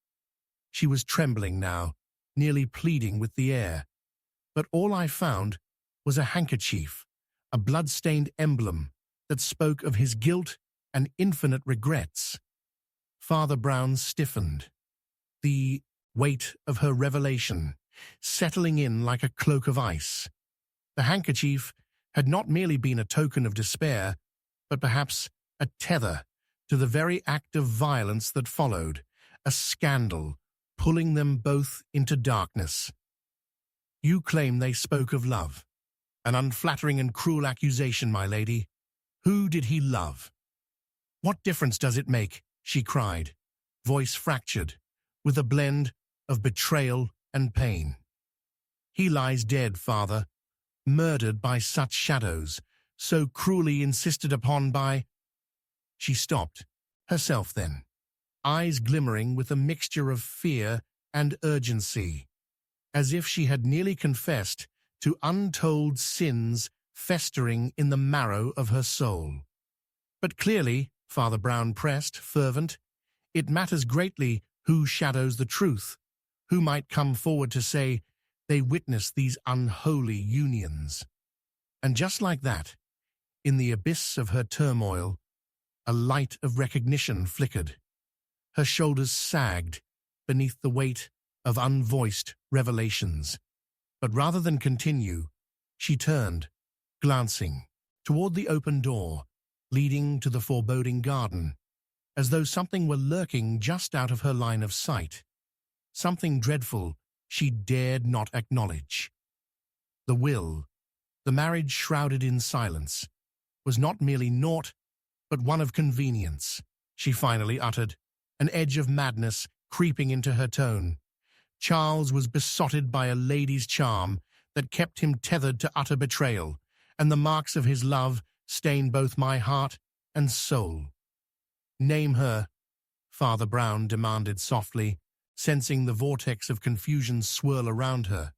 She was trembling now, nearly pleading with the air. But all I found was a handkerchief, a blood-stained emblem that spoke of his guilt and infinite regrets. Father Brown stiffened, the weight of her revelation settling in like a cloak of ice. The handkerchief had not merely been a token of despair, but perhaps a tether to the very act of violence that followed, a scandal pulling them both into darkness. You claim they spoke of love. An unflattering and cruel accusation, my lady. Who did he love? What difference does it make? She cried, voice fractured, with a blend of betrayal and pain. He lies dead, father, murdered by such shadows, so cruelly insisted upon by— She stopped, herself then, eyes glimmering with a mixture of fear and urgency, as if she had nearly confessed to untold sins festering in the marrow of her soul. But clearly, Father Brown pressed, fervent, it matters greatly who shadows the truth, who might come forward to say they witnessed these unholy unions. And just like that, in the abyss of her turmoil, a light of recognition flickered. Her shoulders sagged beneath the weight of unvoiced revelations. But rather than continue, she turned, glancing toward the open door leading to the foreboding garden, as though something were lurking just out of her line of sight, something dreadful she dared not acknowledge. The will, the marriage shrouded in silence, was not merely naught, but one of convenience, she finally uttered, an edge of madness creeping into her tone. Charles was besotted by a lady's charm that kept him tethered to utter betrayal, and the marks of his love stained both my heart and soul. Name her, Father Brown demanded softly, sensing the vortex of confusion swirl around her.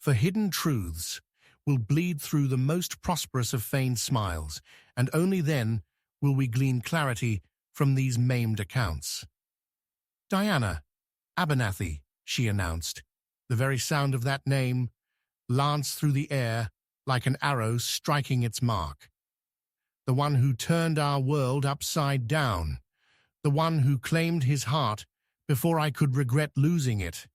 For hidden truths will bleed through the most prosperous of feigned smiles, and only then will we glean clarity from these maimed accounts. Diana Abernathy, she announced. The very sound of that name lanced through the air like an arrow striking its mark. The one who turned our world upside down. The one who claimed his heart before I could regret losing it.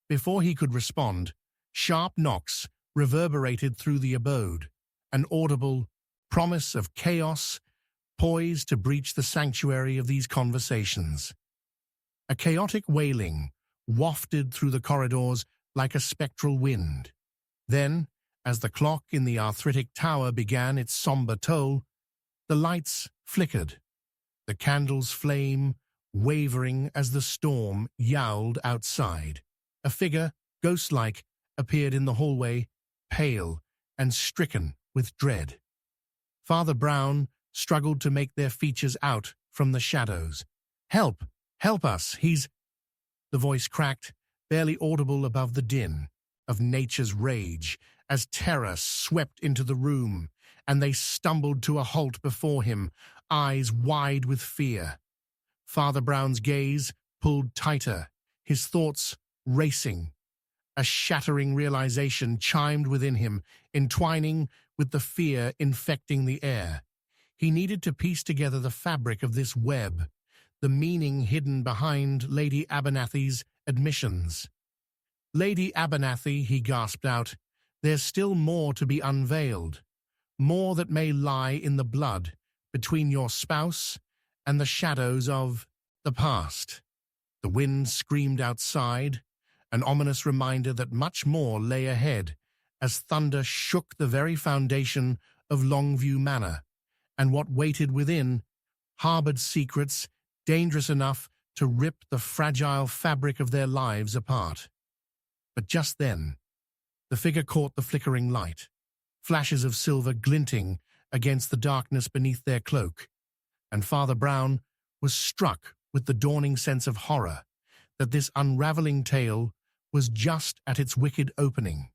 Before he could respond, sharp knocks reverberated through the abode, an audible promise of chaos poised to breach the sanctuary of these conversations. A chaotic wailing wafted through the corridors like a spectral wind. Then, as the clock in the arthritic tower began its somber toll, the lights flickered, the candles flame wavering as the storm yowled outside. A figure, ghost-like, appeared in the hallway, pale and stricken with dread. Father Brown struggled to make their features out from the shadows. Help! Help us! He's— The voice cracked, barely audible above the din of nature's rage, as terror swept into the room, and they stumbled to a halt before him, eyes wide with fear. Father Brown's gaze pulled tighter, his thoughts racing. A shattering realization chimed within him, entwining with the fear infecting the air. He needed to piece together the fabric of this web, the meaning hidden behind Lady Abernathy's admissions. Lady Abernathy, he gasped out, there's still more to be unveiled, more that may lie in the blood between your spouse and the shadows of the past. The wind screamed outside, an ominous reminder that much more lay ahead, as thunder shook the very foundation of Longview Manor, and what waited within harbored secrets dangerous enough to rip the fragile fabric of their lives apart. But just then, the figure caught the flickering light, flashes of silver glinting against the darkness beneath their cloak, and Father Brown was struck with the dawning sense of horror that this unraveling tale was just at its wicked opening.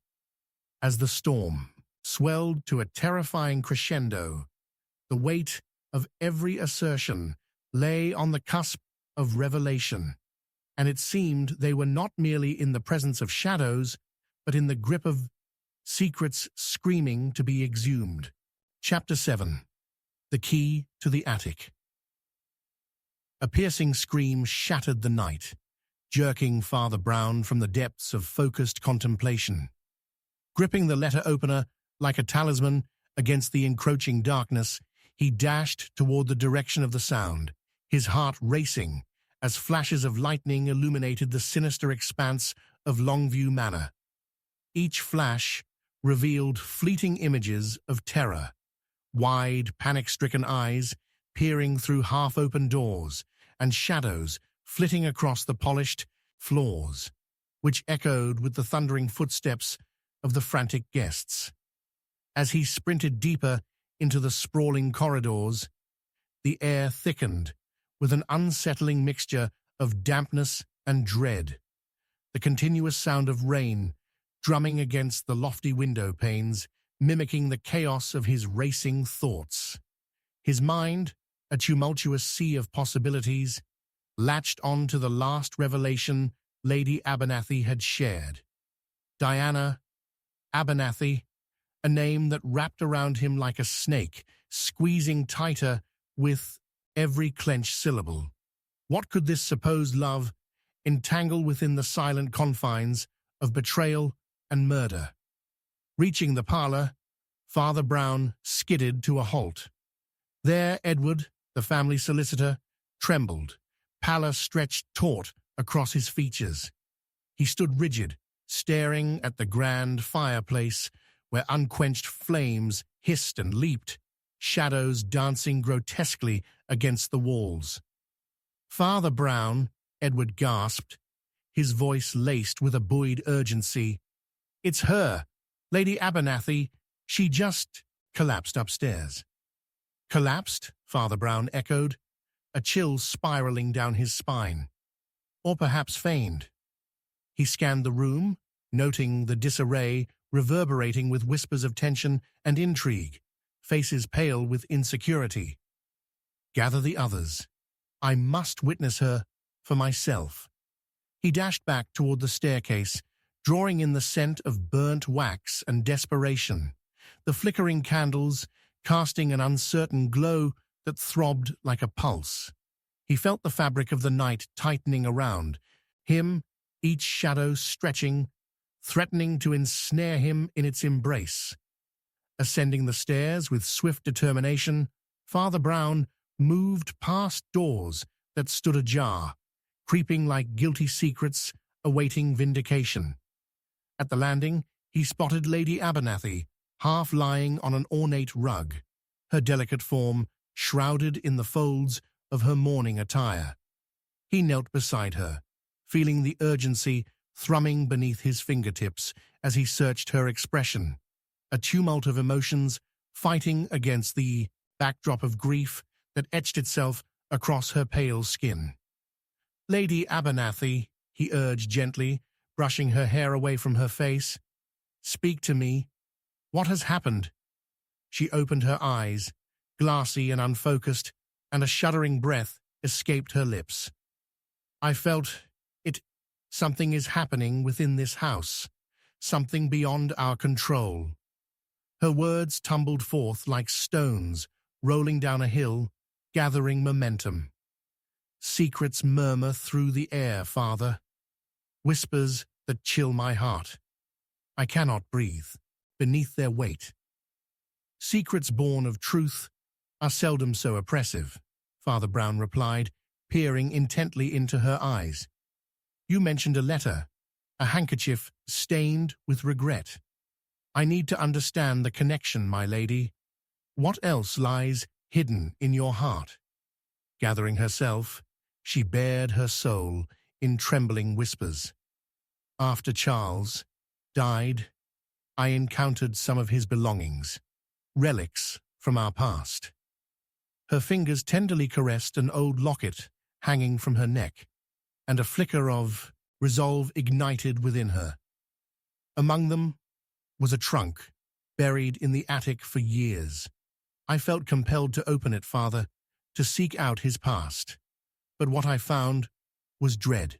As the storm swelled to a terrifying crescendo, The weight of every assertion lay on the cusp of revelation, and it seemed they were not merely in the presence of shadows, but in the grip of secrets screaming to be exhumed. Chapter 7. The Key to the Attic. A piercing scream shattered the night, jerking Father Brown from the depths of focused contemplation. Gripping the letter opener like a talisman against the encroaching darkness, he dashed toward the direction of the sound, his heart racing as flashes of lightning illuminated the sinister expanse of Longview Manor. Each flash revealed fleeting images of terror, wide, panic-stricken eyes peering through half-open doors, and shadows flitting across the polished floors, which echoed with the thundering footsteps of the frantic guests. As he sprinted deeper into the sprawling corridors, the air thickened with an unsettling mixture of dampness and dread. The continuous sound of rain drumming against the lofty window panes, mimicking the chaos of his racing thoughts. His mind, a tumultuous sea of possibilities, latched on to the last revelation Lady Abernathy had shared. Diana Abernathy, a name that wrapped around him like a snake, squeezing tighter with every clenched syllable. What could this supposed love entangle within the silent confines of betrayal and murder? Reaching the parlor, Father Brown skidded to a halt. There Edward, the family solicitor, trembled, pallor stretched taut across his features. He stood rigid, staring at the grand fireplace where unquenched flames hissed and leaped, shadows dancing grotesquely against the walls. "Father Brown," Edward gasped, his voice laced with a buoyed urgency. "It's her, Lady Abernathy. She just collapsed upstairs." "Collapsed?" Father Brown echoed, a chill spiraling down his spine. "Or perhaps feigned." He scanned the room, noting the disarray reverberating with whispers of tension and intrigue, faces pale with insecurity. "Gather the others. I must witness her for myself." He dashed back toward the staircase, drawing in the scent of burnt wax and desperation, the flickering candles casting an uncertain glow that throbbed like a pulse. He felt the fabric of the night tightening around him, each shadow stretching, threatening to ensnare him in its embrace. Ascending the stairs with swift determination, Father Brown moved past doors that stood ajar, creeping like guilty secrets awaiting vindication. At the landing, he spotted Lady Abernathy, half lying on an ornate rug, her delicate form shrouded in the folds of her mourning attire. He knelt beside her, feeling the urgency thrumming beneath his fingertips as he searched her expression, a tumult of emotions fighting against the backdrop of grief that etched itself across her pale skin. "Lady Abernathy," he urged gently, brushing her hair away from her face. "Speak to me. What has happened?" She opened her eyes, glassy and unfocused, and a shuddering breath escaped her lips. "I felt it. Something is happening within this house, something beyond our control." Her words tumbled forth like stones rolling down a hill, gathering momentum. "Secrets murmur through the air, Father. Whispers that chill my heart. I cannot breathe beneath their weight." "Secrets born of truth are seldom so oppressive," Father Brown replied, peering intently into her eyes. "You mentioned a letter, a handkerchief stained with regret. I need to understand the connection, my lady. What else lies hidden in your heart?" Gathering herself, she bared her soul in trembling whispers. "After Charles died, I encountered some of his belongings, relics from our past." Her fingers tenderly caressed an old locket hanging from her neck, and a flicker of resolve ignited within her. Among them was a trunk buried in the attic for years. I felt compelled to open it, Father, to seek out his past. But what I found was dread.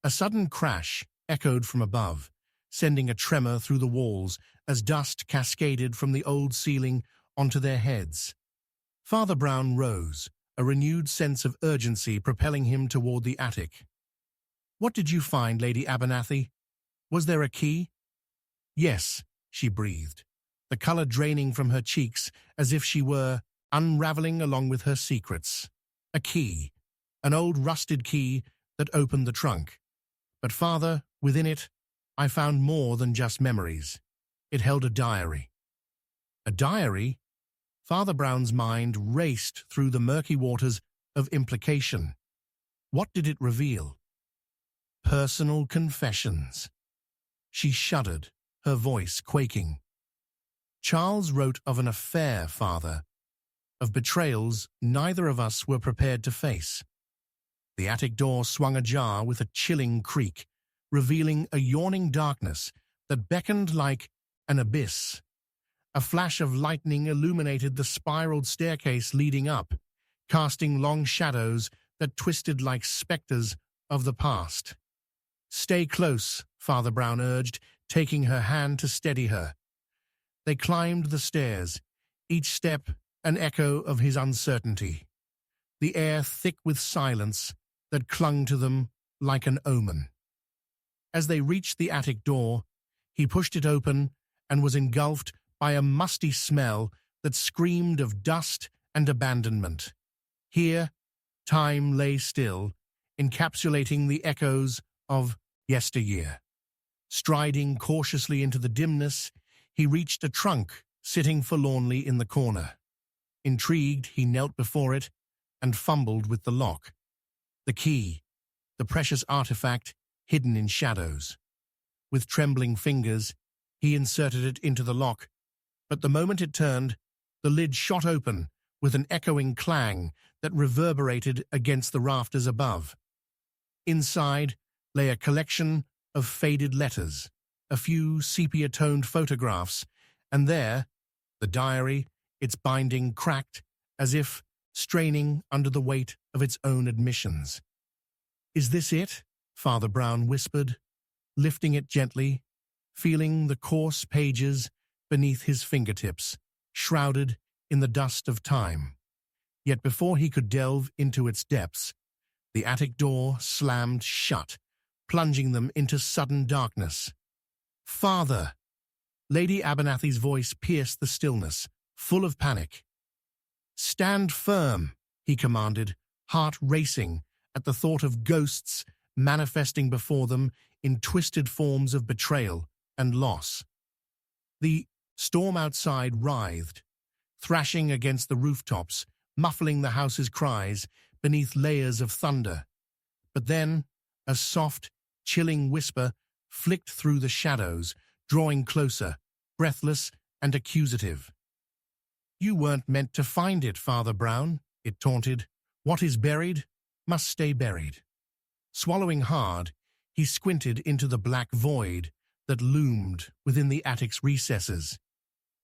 A sudden crash echoed from above, sending a tremor through the walls as dust cascaded from the old ceiling onto their heads. Father Brown rose, a renewed sense of urgency propelling him toward the attic. "What did you find, Lady Abernathy? Was there a key?" "Yes," she breathed, the color draining from her cheeks as if she were unraveling along with her secrets. "A key, an old rusted key that opened the trunk. But Father, within it, I found more than just memories. It held a diary." "A diary?" Father Brown's mind raced through the murky waters of implication. What did it reveal? Personal confessions. She shuddered, her voice quaking. "Charles wrote of an affair, Father, of betrayals neither of us were prepared to face." The attic door swung ajar with a chilling creak, revealing a yawning darkness that beckoned like an abyss. A flash of lightning illuminated the spiraled staircase leading up, casting long shadows that twisted like specters of the past. "Stay close," Father Brown urged, taking her hand to steady her. They climbed the stairs, each step an echo of his uncertainty, the air thick with silence that clung to them like an omen. As they reached the attic door, he pushed it open and was engulfed by a musty smell that screamed of dust and abandonment. Here, time lay still, encapsulating the echoes of yesteryear. Striding cautiously into the dimness, he reached a trunk sitting forlornly in the corner. Intrigued, he knelt before it and fumbled with the lock. The key, the precious artifact hidden in shadows. With trembling fingers, he inserted it into the lock, but the moment it turned, the lid shot open with an echoing clang that reverberated against the rafters above. Inside lay a collection of faded letters, a few sepia-toned photographs, and there, the diary, its binding cracked as if straining under the weight of its own admissions. "Is this it?" Father Brown whispered, lifting it gently, feeling the coarse pages beneath his fingertips, shrouded in the dust of time. Yet before he could delve into its depths, the attic door slammed shut, plunging them into sudden darkness. "Father!" Lady Abernathy's voice pierced the stillness, full of panic. "Stand firm," he commanded, heart racing at the thought of ghosts manifesting before them in twisted forms of betrayal and loss. The storm outside writhed, thrashing against the rooftops, muffling the house's cries beneath layers of thunder. But then, a soft, chilling whisper flicked through the shadows, drawing closer, breathless and accusative. "You weren't meant to find it, Father Brown," it taunted. "What is buried must stay buried." Swallowing hard, he squinted into the black void that loomed within the attic's recesses.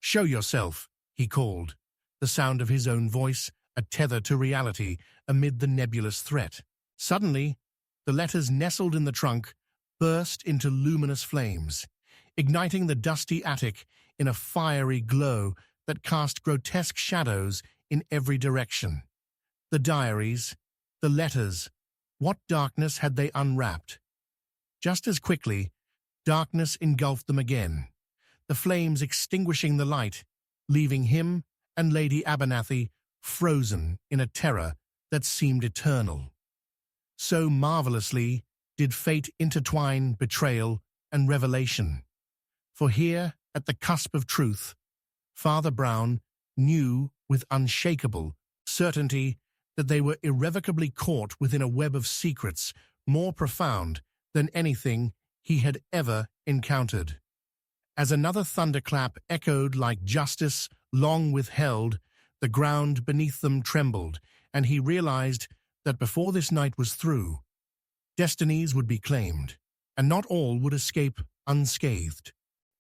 "Show yourself," he called, the sound of his own voice a tether to reality amid the nebulous threat. Suddenly, the letters nestled in the trunk burst into luminous flames, igniting the dusty attic in a fiery glow that cast grotesque shadows in every direction. The diaries, the letters, what darkness had they unwrapped? Just as quickly, darkness engulfed them again, the flames extinguishing the light, leaving him and Lady Abernathy frozen in a terror that seemed eternal. So marvelously did fate intertwine betrayal and revelation. For here, at the cusp of truth, Father Brown knew with unshakable certainty that they were irrevocably caught within a web of secrets more profound than anything he had ever encountered. As another thunderclap echoed like justice long withheld, the ground beneath them trembled, and he realized that before this night was through, destinies would be claimed, and not all would escape unscathed.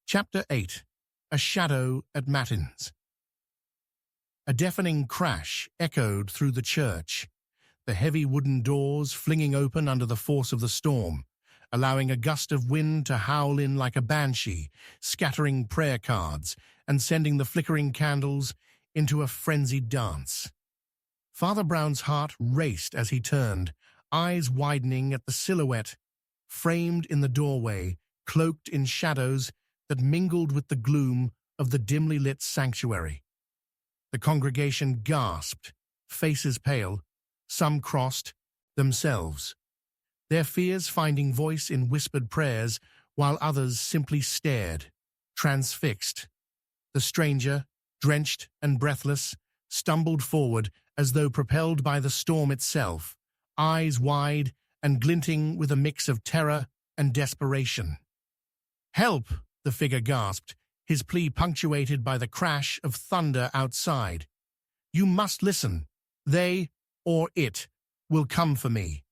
Chapter 8. A Shadow at Matins. A deafening crash echoed through the church, the heavy wooden doors flinging open under the force of the storm, allowing a gust of wind to howl in like a banshee, scattering prayer cards and sending the flickering candles into a frenzied dance. Father Brown's heart raced as he turned, eyes widening at the silhouette, framed in the doorway, cloaked in shadows that mingled with the gloom of the dimly lit sanctuary. The congregation gasped, faces pale, some crossed themselves, their fears finding voice in whispered prayers while others simply stared, transfixed. The stranger, drenched and breathless, stumbled forward as though propelled by the storm itself, eyes wide and glinting with a mix of terror and desperation. "Help!" the figure gasped, his plea punctuated by the crash of thunder outside. "You must listen. They, or it, will come for me."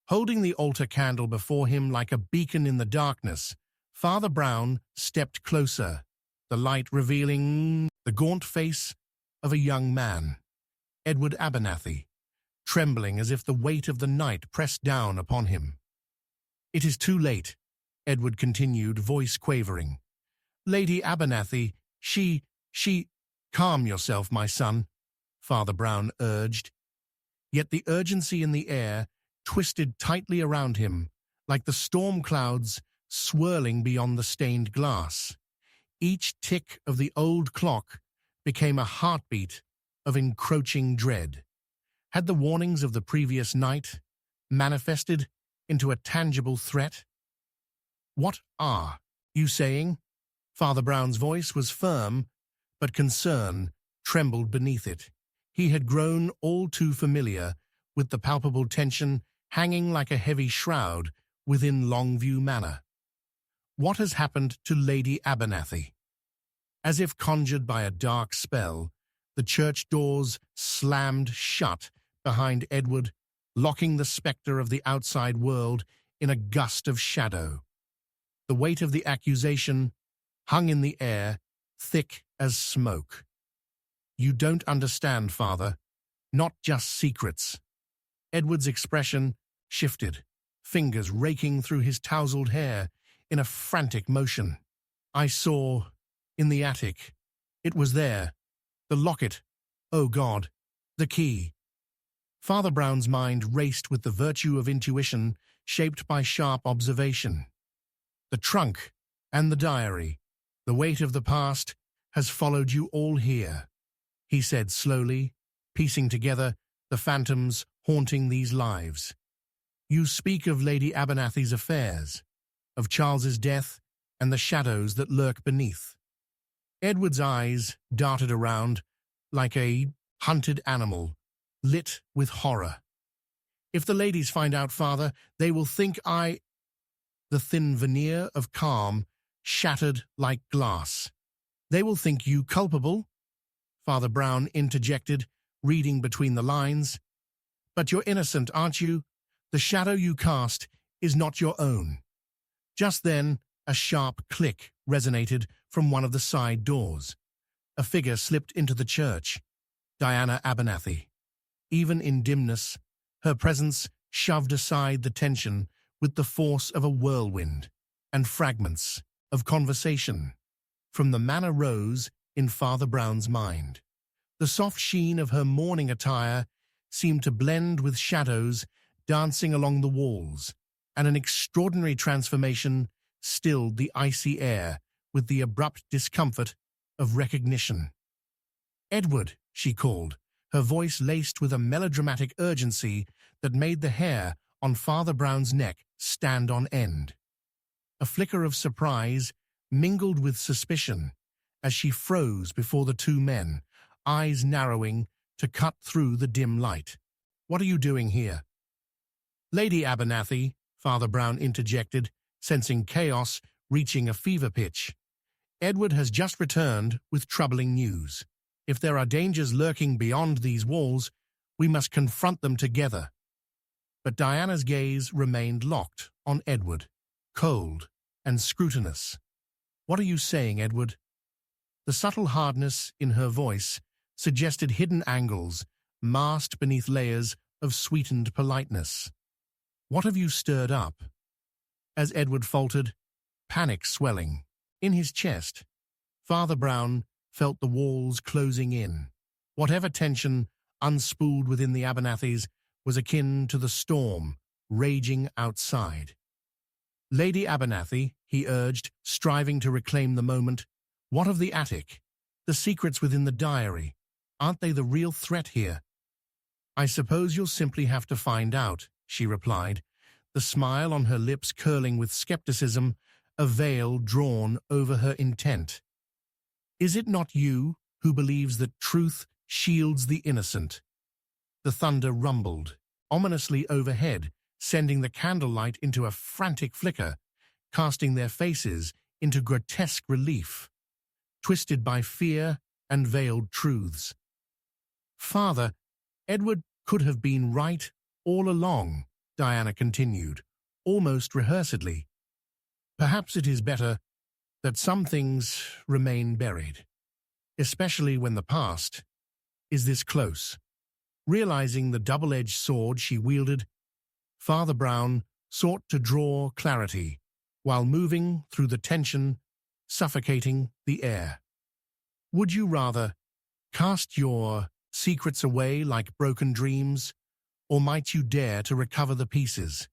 Holding the altar candle before him like a beacon in the darkness, Father Brown stepped closer, the light revealing the gaunt face of a young man, Edward Abernathy, trembling as if the weight of the night pressed down upon him. "It is too late," Edward continued, voice quavering. "Lady Abernathy, she... Calm yourself, my son," Father Brown urged. Yet the urgency in the air twisted tightly around him, like the storm clouds swirling beyond the stained glass. Each tick of the old clock became a heartbeat of encroaching dread. Had the warnings of the previous night manifested into a tangible threat? "What are you saying?" Father Brown's voice was firm, but concern trembled beneath it. He had grown all too familiar with the palpable tension hanging like a heavy shroud within Longview Manor. "What has happened to Lady Abernathy?" As if conjured by a dark spell, the church doors slammed shut behind Edward, locking the spectre of the outside world in a gust of shadow. The weight of the accusation hung in the air, thick as smoke. "You don't understand, Father. Not just secrets." Edward's expression shifted, fingers raking through his tousled hair in a frantic motion. "I saw, in the attic. It was there. The locket. Oh God, the key." Father Brown's mind raced with the virtue of intuition shaped by sharp observation. "The trunk and the diary. The weight of the past has followed you all here," he said slowly, piecing together the phantoms haunting these lives. "You speak of Lady Abernathy's affairs, of Charles's death and the shadows that lurk beneath." Edward's eyes darted around like a hunted animal, lit with horror. "If the ladies find out, Father, they will think I—" The thin veneer of calm shattered like glass. "They will think you culpable?" Father Brown interjected, reading between the lines. "But you're innocent, aren't you? The shadow you cast is not your own." Just then, a sharp click resonated from one of the side doors. A figure slipped into the church, Diana Abernathy. Even in dimness, her presence shoved aside the tension with the force of a whirlwind, and fragments of conversation from the manor rose in Father Brown's mind. The soft sheen of her mourning attire seemed to blend with shadows dancing along the walls, and an extraordinary transformation stilled the icy air with the abrupt discomfort of recognition. "Edward," she called, her voice laced with a melodramatic urgency that made the hair on Father Brown's neck stand on end. A flicker of surprise mingled with suspicion as she froze before the two men, eyes narrowing to cut through the dim light. "What are you doing here?" "Lady Abernathy," Father Brown interjected, sensing chaos reaching a fever pitch. "Edward has just returned with troubling news. If there are dangers lurking beyond these walls, we must confront them together." But Diana's gaze remained locked on Edward, cold and scrutinous. "What are you saying, Edward?" The subtle hardness in her voice suggested hidden angles, masked beneath layers of sweetened politeness. "What have you stirred up?" As Edward faltered, panic swelling in his chest, Father Brown felt the walls closing in. Whatever tension unspooled within the Abernethys was akin to the storm raging outside. "Lady Abernethy," he urged, striving to reclaim the moment, "what of the attic? The secrets within the diary? Aren't they the real threat here?" "I suppose you'll simply have to find out," she replied, the smile on her lips curling with skepticism, a veil drawn over her intent. "Is it not you who believes that truth shields the innocent?" The thunder rumbled ominously overhead, sending the candlelight into a frantic flicker, casting their faces into grotesque relief, twisted by fear and veiled truths. "Father, Edward could have been right all along," Diana continued, almost rehearsedly. "Perhaps it is better that some things remain buried, especially when the past is this close." Realizing the double-edged sword she wielded, Father Brown sought to draw clarity while moving through the tension, suffocating the air. "Would you rather cast your secrets away like broken dreams, or might you dare to recover the pieces?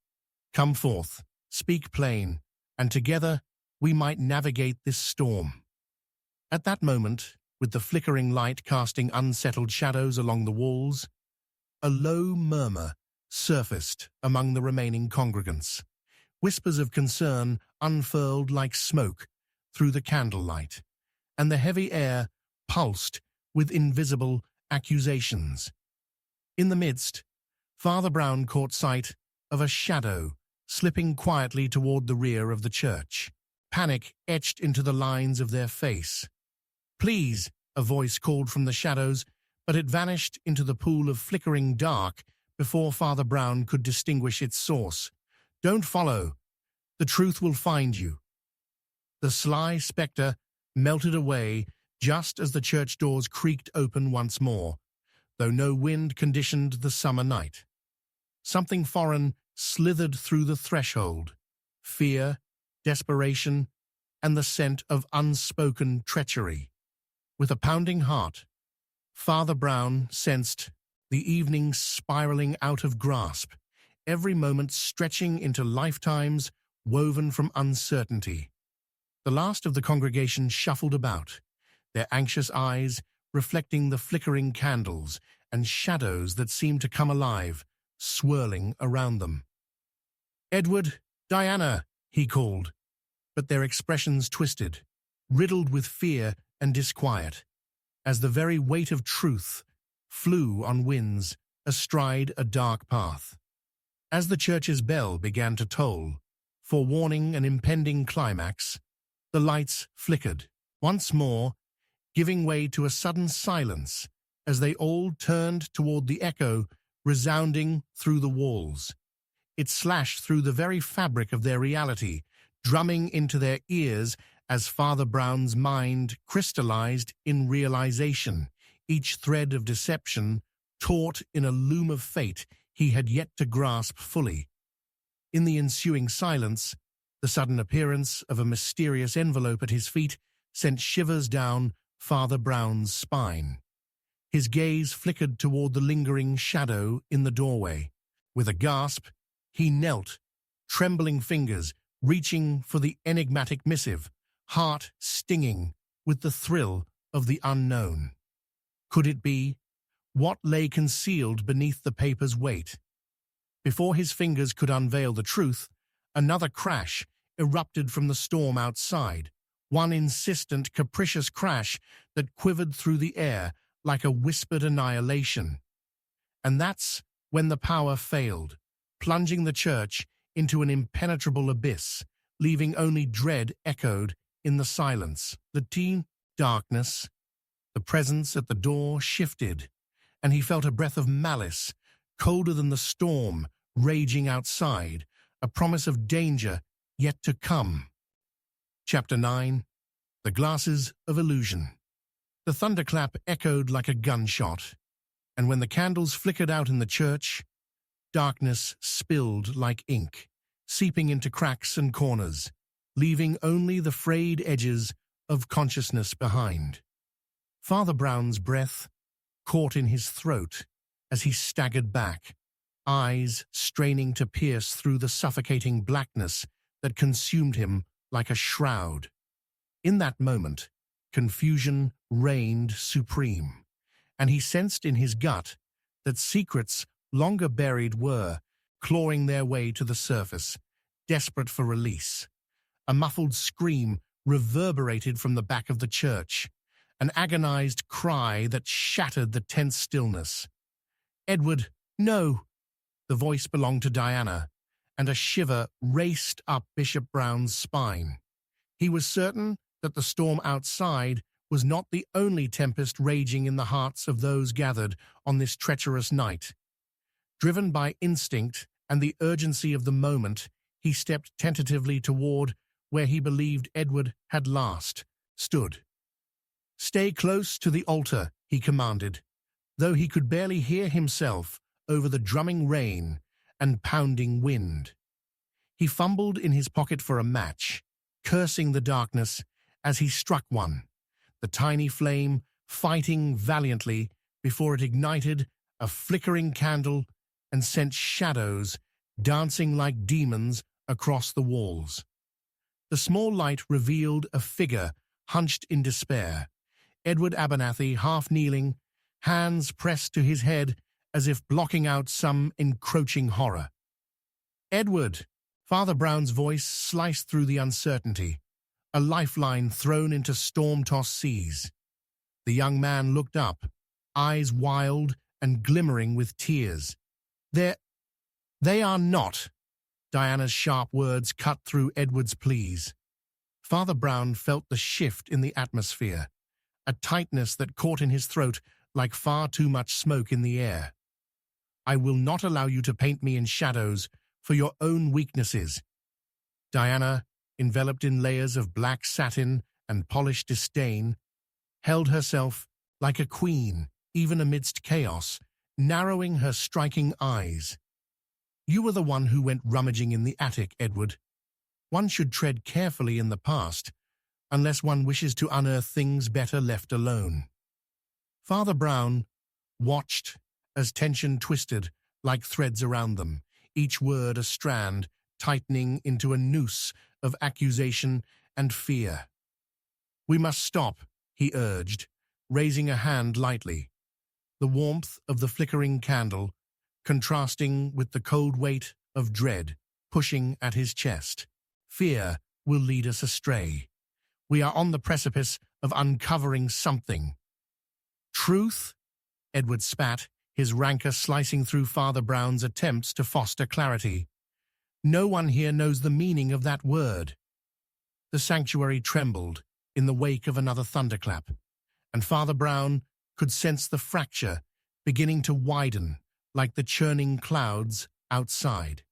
Come forth, speak plain, and together we might navigate this storm." At that moment, with the flickering light casting unsettled shadows along the walls, a low murmur surfaced among the remaining congregants. Whispers of concern unfurled like smoke through the candlelight, and the heavy air pulsed with invisible accusations. In the midst, Father Brown caught sight of a shadow slipping quietly toward the rear of the church. Panic etched into the lines of their face. "Please," a voice called from the shadows, but it vanished into the pool of flickering dark before Father Brown could distinguish its source. "Don't follow. The truth will find you." The sly spectre melted away just as the church doors creaked open once more, though no wind conditioned the summer night. Something foreign slithered through the threshold: fear, desperation, and the scent of unspoken treachery. With a pounding heart, Father Brown sensed the evening spiraling out of grasp, every moment stretching into lifetimes woven from uncertainty. The last of the congregation shuffled about, their anxious eyes reflecting the flickering candles and shadows that seemed to come alive, swirling around them. "Edward, Diana," he called, but their expressions twisted, riddled with fear and disquiet, as the very weight of truth flew on winds astride a dark path. As the church's bell began to toll, forewarning an impending climax, the lights flickered once more, giving way to a sudden silence as they all turned toward the echo resounding through the walls. It slashed through the very fabric of their reality, drumming into their ears as Father Brown's mind crystallized in realization, each thread of deception taut in a loom of fate he had yet to grasp fully. In the ensuing silence, the sudden appearance of a mysterious envelope at his feet sent shivers down Father Brown's spine. His gaze flickered toward the lingering shadow in the doorway. With a gasp, he knelt, trembling fingers reaching for the enigmatic missive, heart stinging with the thrill of the unknown. Could it be? What lay concealed beneath the paper's weight? Before his fingers could unveil the truth, another crash erupted from the storm outside, one insistent, capricious crash that quivered through the air like a whispered annihilation. And that's when the power failed, plunging the church into an impenetrable abyss, leaving only dread echoed in the silence. The teen darkness, the presence at the door shifted, and he felt a breath of malice, colder than the storm raging outside, a promise of danger yet to come. Chapter 9. The Glasses of Illusion. The thunderclap echoed like a gunshot, and when the candles flickered out in the church, darkness spilled like ink, seeping into cracks and corners, leaving only the frayed edges of consciousness behind. Father Brown's breath caught in his throat as he staggered back, eyes straining to pierce through the suffocating blackness that consumed him like a shroud. In that moment, confusion reigned supreme, and he sensed in his gut that secrets longer buried were clawing their way to the surface, desperate for release. A muffled scream reverberated from the back of the church, an agonized cry that shattered the tense stillness. "Edward, no!" The voice belonged to Diana, and a shiver raced up Bishop Brown's spine. He was certain that the storm outside was not the only tempest raging in the hearts of those gathered on this treacherous night. Driven by instinct and the urgency of the moment, he stepped tentatively toward where he believed Edward had last stood. "Stay close to the altar," he commanded, though he could barely hear himself over the drumming rain and pounding wind. He fumbled in his pocket for a match, cursing the darkness as he struck one, the tiny flame fighting valiantly before it ignited a flickering candle and sent shadows dancing like demons across the walls. The small light revealed a figure hunched in despair, Edward Abernathy half kneeling, hands pressed to his head as if blocking out some encroaching horror. "Edward!" Father Brown's voice sliced through the uncertainty, a lifeline thrown into storm-tossed seas. The young man looked up, eyes wild and glimmering with tears. They are not." Diana's sharp words cut through Edward's pleas. Father Brown felt the shift in the atmosphere, a tightness that caught in his throat like far too much smoke in the air. "I will not allow you to paint me in shadows for your own weaknesses." Diana, enveloped in layers of black satin and polished disdain, held herself like a queen, even amidst chaos, narrowing her striking eyes. "You were the one who went rummaging in the attic, Edward. One should tread carefully in the past, unless one wishes to unearth things better left alone." Father Brown watched as tension twisted like threads around them, each word a strand tightening into a noose of accusation and fear. "We must stop," he urged, raising a hand lightly, the warmth of the flickering candle contrasting with the cold weight of dread pushing at his chest. "Fear will lead us astray. We are on the precipice of uncovering something." "Truth?" Edward spat, his rancor slicing through Father Brown's attempts to foster clarity. "No one here knows the meaning of that word." The sanctuary trembled in the wake of another thunderclap, and Father Brown could sense the fracture beginning to widen like the churning clouds outside.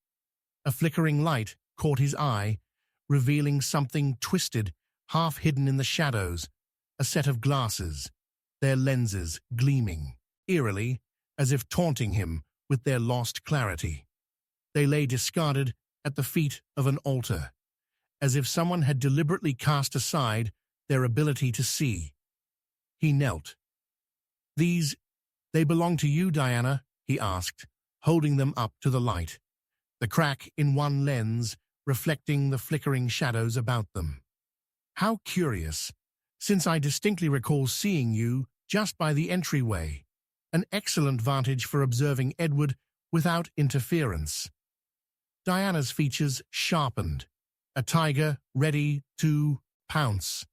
A flickering light caught his eye, revealing something twisted, half hidden in the shadows, a set of glasses, their lenses gleaming, eerily, as if taunting him with their lost clarity. They lay discarded at the feet of an altar, as if someone had deliberately cast aside their ability to see. He knelt. They belong to you, Diana?" he asked, holding them up to the light, the crack in one lens reflecting the flickering shadows about them. "How curious, since I distinctly recall seeing you just by the entryway. An excellent vantage for observing Edward without interference." Diana's features sharpened, a tiger ready to pounce.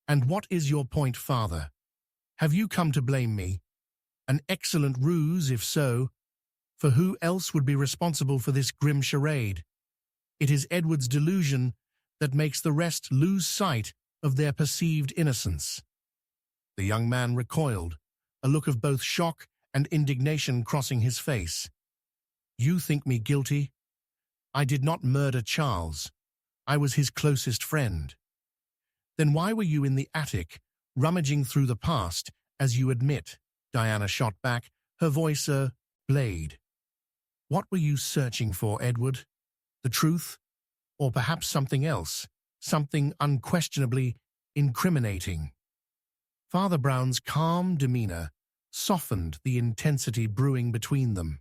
"And what is your point, Father? Have you come to blame me? An excellent ruse, if so, for who else would be responsible for this grim charade? It is Edward's delusion that makes the rest lose sight of their perceived innocence." The young man recoiled, a look of both shock and indignation crossing his face. "You think me guilty? I did not murder Charles. I was his closest friend." "Then why were you in the attic, rummaging through the past, as you admit," Diana shot back, her voice a blade. "What were you searching for, Edward? The truth? Or perhaps something else, something unquestionably incriminating?" Father Brown's calm demeanor softened the intensity brewing between them.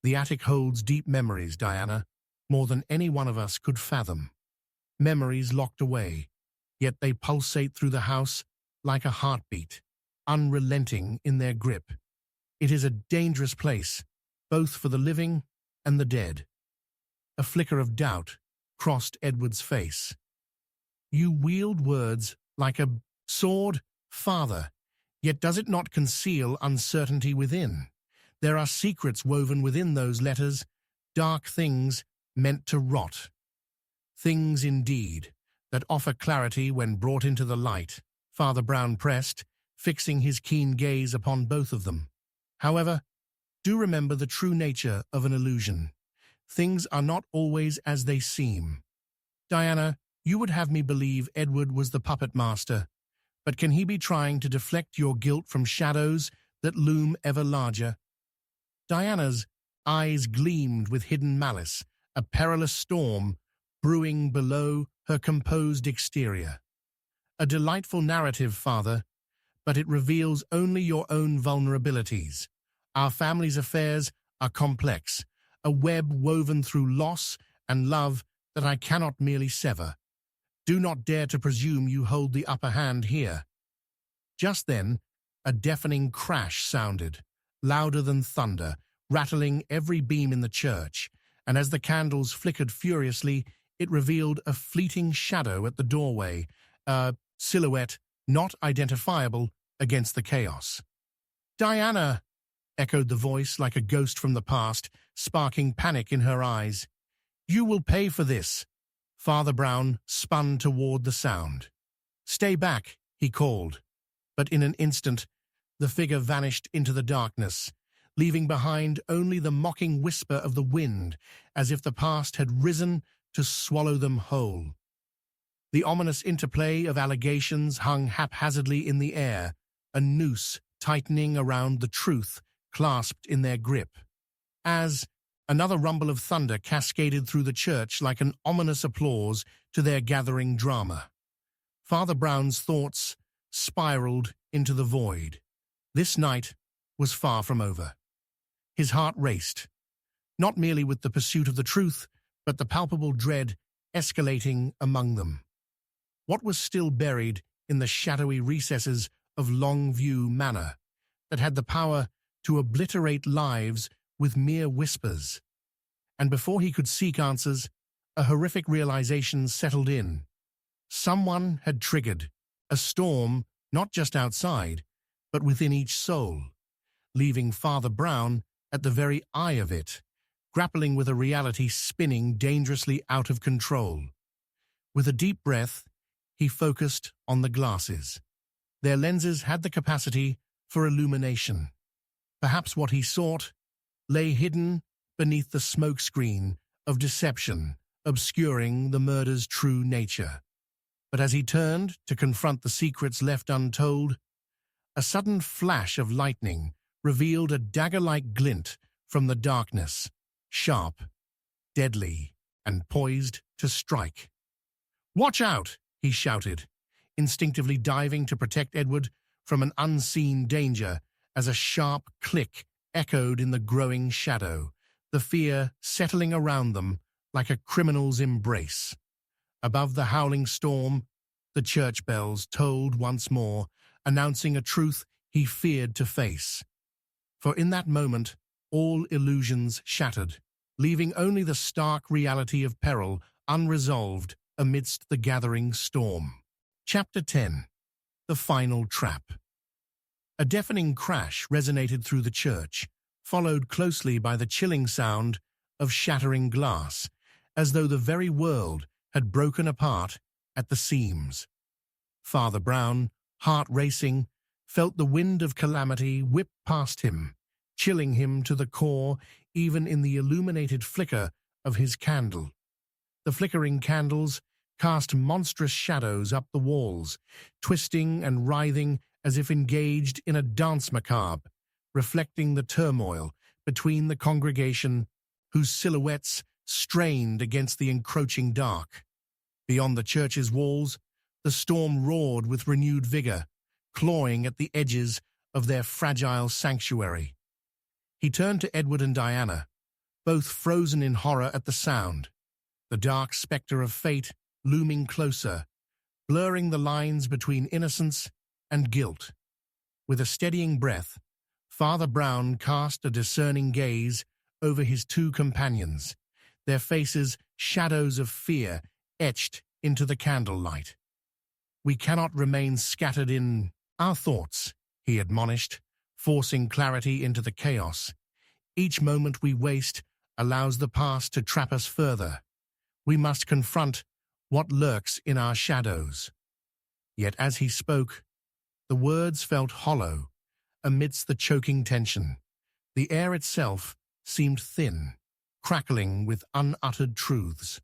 "The attic holds deep memories, Diana, more than any one of us could fathom. Memories locked away, yet they pulsate through the house like a heartbeat, unrelenting in their grip. It is a dangerous place, both for the living and the dead." A flicker of doubt crossed Edward's face. "You wield words like a sword, Father, yet does it not conceal uncertainty within? There are secrets woven within those letters, dark things meant to rot. Things indeed, that offer clarity when brought into the light," Father Brown pressed, fixing his keen gaze upon both of them. "However, do remember the true nature of an illusion. Things are not always as they seem. Diana, you would have me believe Edward was the puppet master, but can he be trying to deflect your guilt from shadows that loom ever larger?" Diana's eyes gleamed with hidden malice, a perilous storm brewing below her composed exterior. "A delightful narrative, Father, but it reveals only your own vulnerabilities. Our family's affairs are complex, a web woven through loss and love that I cannot merely sever. Do not dare to presume you hold the upper hand here." Just then, a deafening crash sounded, louder than thunder, rattling every beam in the church, and as the candles flickered furiously, it revealed a fleeting shadow at the doorway, a silhouette not identifiable against the chaos. "Diana!" echoed the voice like a ghost from the past, sparking panic in her eyes. "You will pay for this." Father Brown spun toward the sound. "Stay back," he called, but in an instant the figure vanished into the darkness, leaving behind only the mocking whisper of the wind, as if the past had risen to swallow them whole. The ominous interplay of allegations hung haphazardly in the air, a noose tightening around the truth clasped in their grip. As another rumble of thunder cascaded through the church like an ominous applause to their gathering drama, Father Brown's thoughts spiraled into the void. This night was far from over. His heart raced, not merely with the pursuit of the truth, but the palpable dread escalating among them. What was still buried in the shadowy recesses of Longview Manor that had the power to obliterate lives with mere whispers? And before he could seek answers, a horrific realization settled in. Someone had triggered a storm not just outside, but within each soul, leaving Father Brown at the very eye of it, grappling with a reality spinning dangerously out of control. With a deep breath, he focused on the glasses. Their lenses had the capacity for illumination. Perhaps what he sought lay hidden beneath the smokescreen of deception, obscuring the murder's true nature. But as he turned to confront the secrets left untold, a sudden flash of lightning revealed a dagger-like glint from the darkness, sharp, deadly, and poised to strike. "Watch out!" he shouted, instinctively diving to protect Edward from an unseen danger as a sharp click echoed in the growing shadow, the fear settling around them like a criminal's embrace. Above the howling storm, the church bells tolled once more, announcing a truth he feared to face. For in that moment, all illusions shattered, leaving only the stark reality of peril unresolved amidst the gathering storm. Chapter 10. The Final Trap. A deafening crash resonated through the church, followed closely by the chilling sound of shattering glass, as though the very world had broken apart at the seams. Father Brown, heart racing, felt the wind of calamity whip past him, chilling him to the core even in the illuminated flicker of his candle. The flickering candles cast monstrous shadows up the walls, twisting and writhing as if engaged in a dance macabre, reflecting the turmoil between the congregation, whose silhouettes strained against the encroaching dark. Beyond the church's walls, the storm roared with renewed vigor, clawing at the edges of their fragile sanctuary. He turned to Edward and Diana, both frozen in horror at the sound, the dark spectre of fate looming closer, blurring the lines between innocence and guilt. With a steadying breath, Father Brown cast a discerning gaze over his two companions, their faces shadows of fear etched into the candlelight. "We cannot remain scattered in our thoughts," he admonished, forcing clarity into the chaos. "Each moment we waste allows the past to trap us further. We must confront what lurks in our shadows." Yet as he spoke, the words felt hollow amidst the choking tension. The air itself seemed thin, crackling with unuttered truths.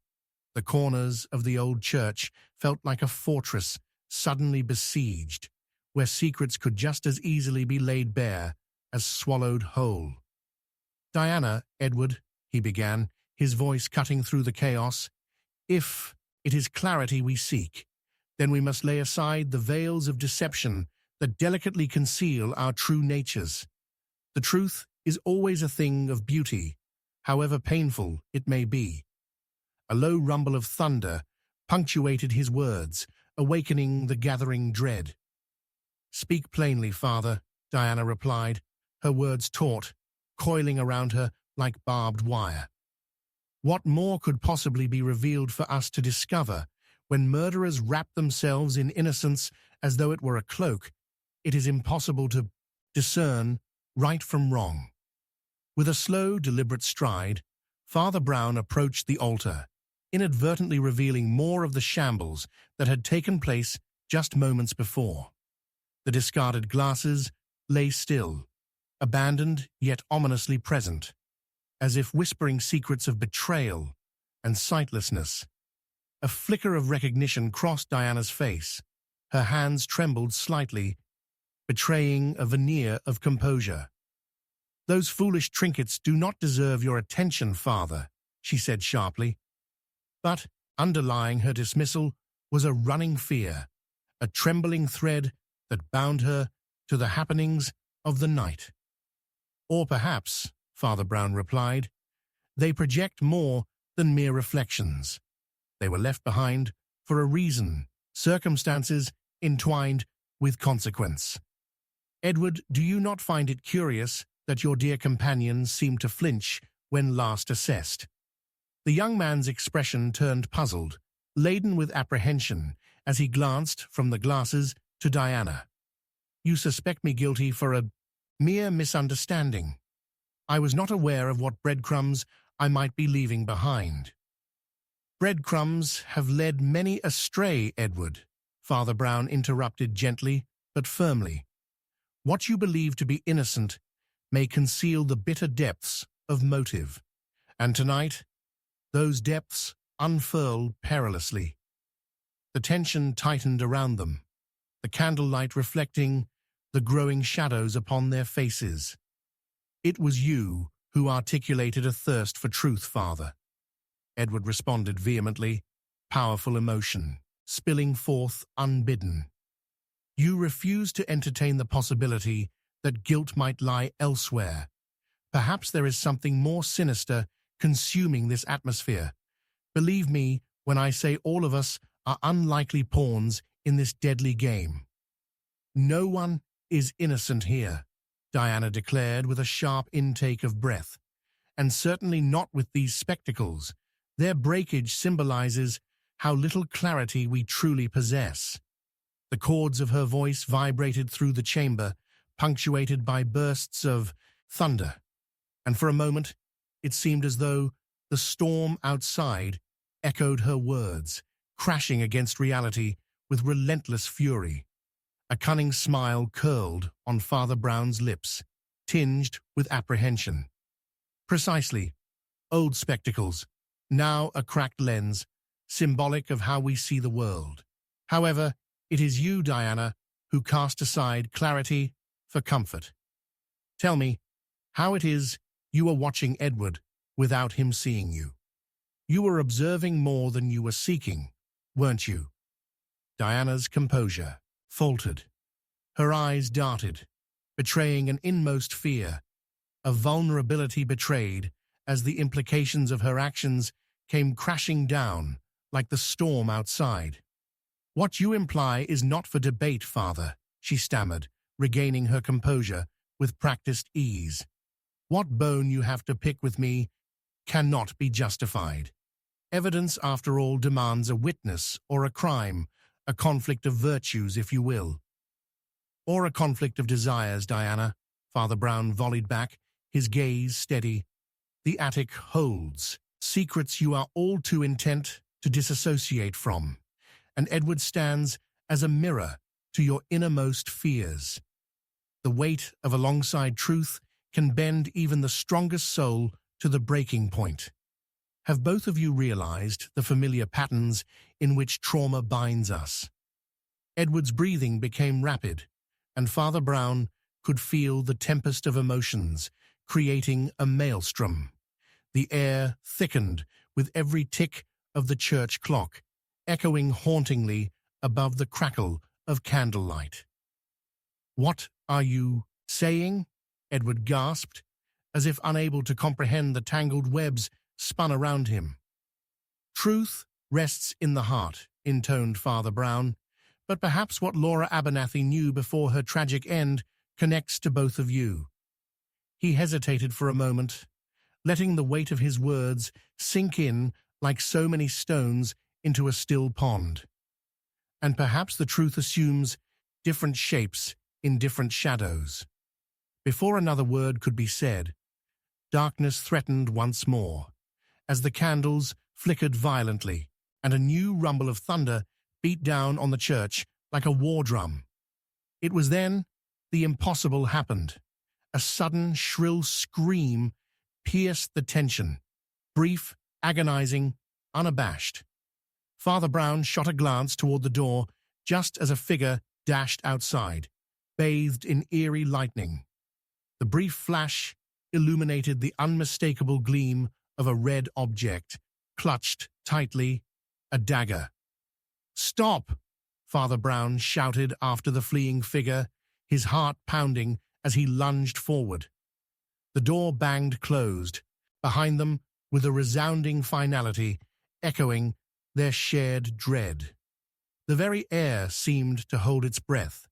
The corners of the old church felt like a fortress suddenly besieged, where secrets could just as easily be laid bare as swallowed whole. "Diana, Edward," he began, his voice cutting through the chaos, "if it is clarity we seek, then we must lay aside the veils of deception that delicately conceal our true natures. The truth is always a thing of beauty, however painful it may be." A low rumble of thunder punctuated his words, awakening the gathering dread. "Speak plainly, Father," Diana replied, her words taut, coiling around her like barbed wire. "What more could possibly be revealed for us to discover when murderers wrap themselves in innocence as though it were a cloak? It is impossible to discern right from wrong." With a slow, deliberate stride, Father Brown approached the altar, inadvertently revealing more of the shambles that had taken place just moments before. The discarded glasses lay still, abandoned yet ominously present, as if whispering secrets of betrayal and sightlessness. A flicker of recognition crossed Diana's face. Her hands trembled slightly, betraying a veneer of composure. "Those foolish trinkets do not deserve your attention, Father," she said sharply. But underlying her dismissal was a running fear, a trembling thread that bound her to the happenings of the night. "Or perhaps," Father Brown replied, "they project more than mere reflections. They were left behind for a reason, circumstances entwined with consequence. Edward, do you not find it curious that your dear companions seemed to flinch when last assessed?" The young man's expression turned puzzled, laden with apprehension, as he glanced from the glasses to Diana. "You suspect me guilty for a mere misunderstanding. I was not aware of what breadcrumbs I might be leaving behind." "Breadcrumbs have led many astray, Edward," Father Brown interrupted gently but firmly. "What you believe to be innocent may conceal the bitter depths of motive, and tonight those depths unfurled perilously." The tension tightened around them, the candlelight reflecting the growing shadows upon their faces. "It was you who articulated a thirst for truth, Father," Edward responded vehemently, powerful emotion spilling forth unbidden. "You refused to entertain the possibility that guilt might lie elsewhere. Perhaps there is something more sinister consuming this atmosphere. Believe me when I say all of us are unlikely pawns in this deadly game." "No one is innocent here," Diana declared with a sharp intake of breath. "And certainly not with these spectacles. Their breakage symbolizes how little clarity we truly possess." The chords of her voice vibrated through the chamber, punctuated by bursts of thunder, and for a moment it seemed as though the storm outside echoed her words, crashing against reality with relentless fury. A cunning smile curled on Father Brown's lips, tinged with apprehension. "Precisely. Old spectacles, now a cracked lens, symbolic of how we see the world. However, it is you, Diana, who cast aside clarity for comfort. Tell me how it is you were watching Edward without him seeing you. You were observing more than you were seeking, weren't you? Diana's composure faltered. Her eyes darted, betraying an inmost fear, a vulnerability betrayed as the implications of her actions came crashing down like the storm outside. What you imply is not for debate, Father, she stammered, regaining her composure with practiced ease. What bone you have to pick with me cannot be justified. Evidence, after all, demands a witness or a crime, a conflict of virtues, if you will. Or a conflict of desires, Diana, Father Brown volleyed back, his gaze steady. The attic holds secrets you are all too intent to disassociate from, and Edward stands as a mirror to your innermost fears. The weight of alongside truth can bend even the strongest soul to the breaking point. Have both of you realized the familiar patterns in which trauma binds us? Edward's breathing became rapid, and Father Brown could feel the tempest of emotions, creating a maelstrom. The air thickened with every tick of the church clock, echoing hauntingly above the crackle of candlelight. "What are you saying?" Edward gasped, as if unable to comprehend the tangled webs spun around him. "Truth rests in the heart," intoned Father Brown, "but perhaps what Laura Abernathy knew before her tragic end connects to both of you." He hesitated for a moment, letting the weight of his words sink in like so many stones into a still pond. "And perhaps the truth assumes different shapes in different shadows." Before another word could be said, darkness threatened once more, as the candles flickered violently, and a new rumble of thunder beat down on the church like a war drum. It was then the impossible happened. A sudden, shrill scream pierced the tension, brief, agonizing, unabashed. Father Brown shot a glance toward the door just as a figure dashed outside, bathed in eerie lightning. The brief flash illuminated the unmistakable gleam of a red object, clutched tightly, a dagger. "Stop!" Father Brown shouted after the fleeing figure, his heart pounding as he lunged forward. The door banged closed, behind them with a resounding finality, echoing their shared dread. The very air seemed to hold its breath,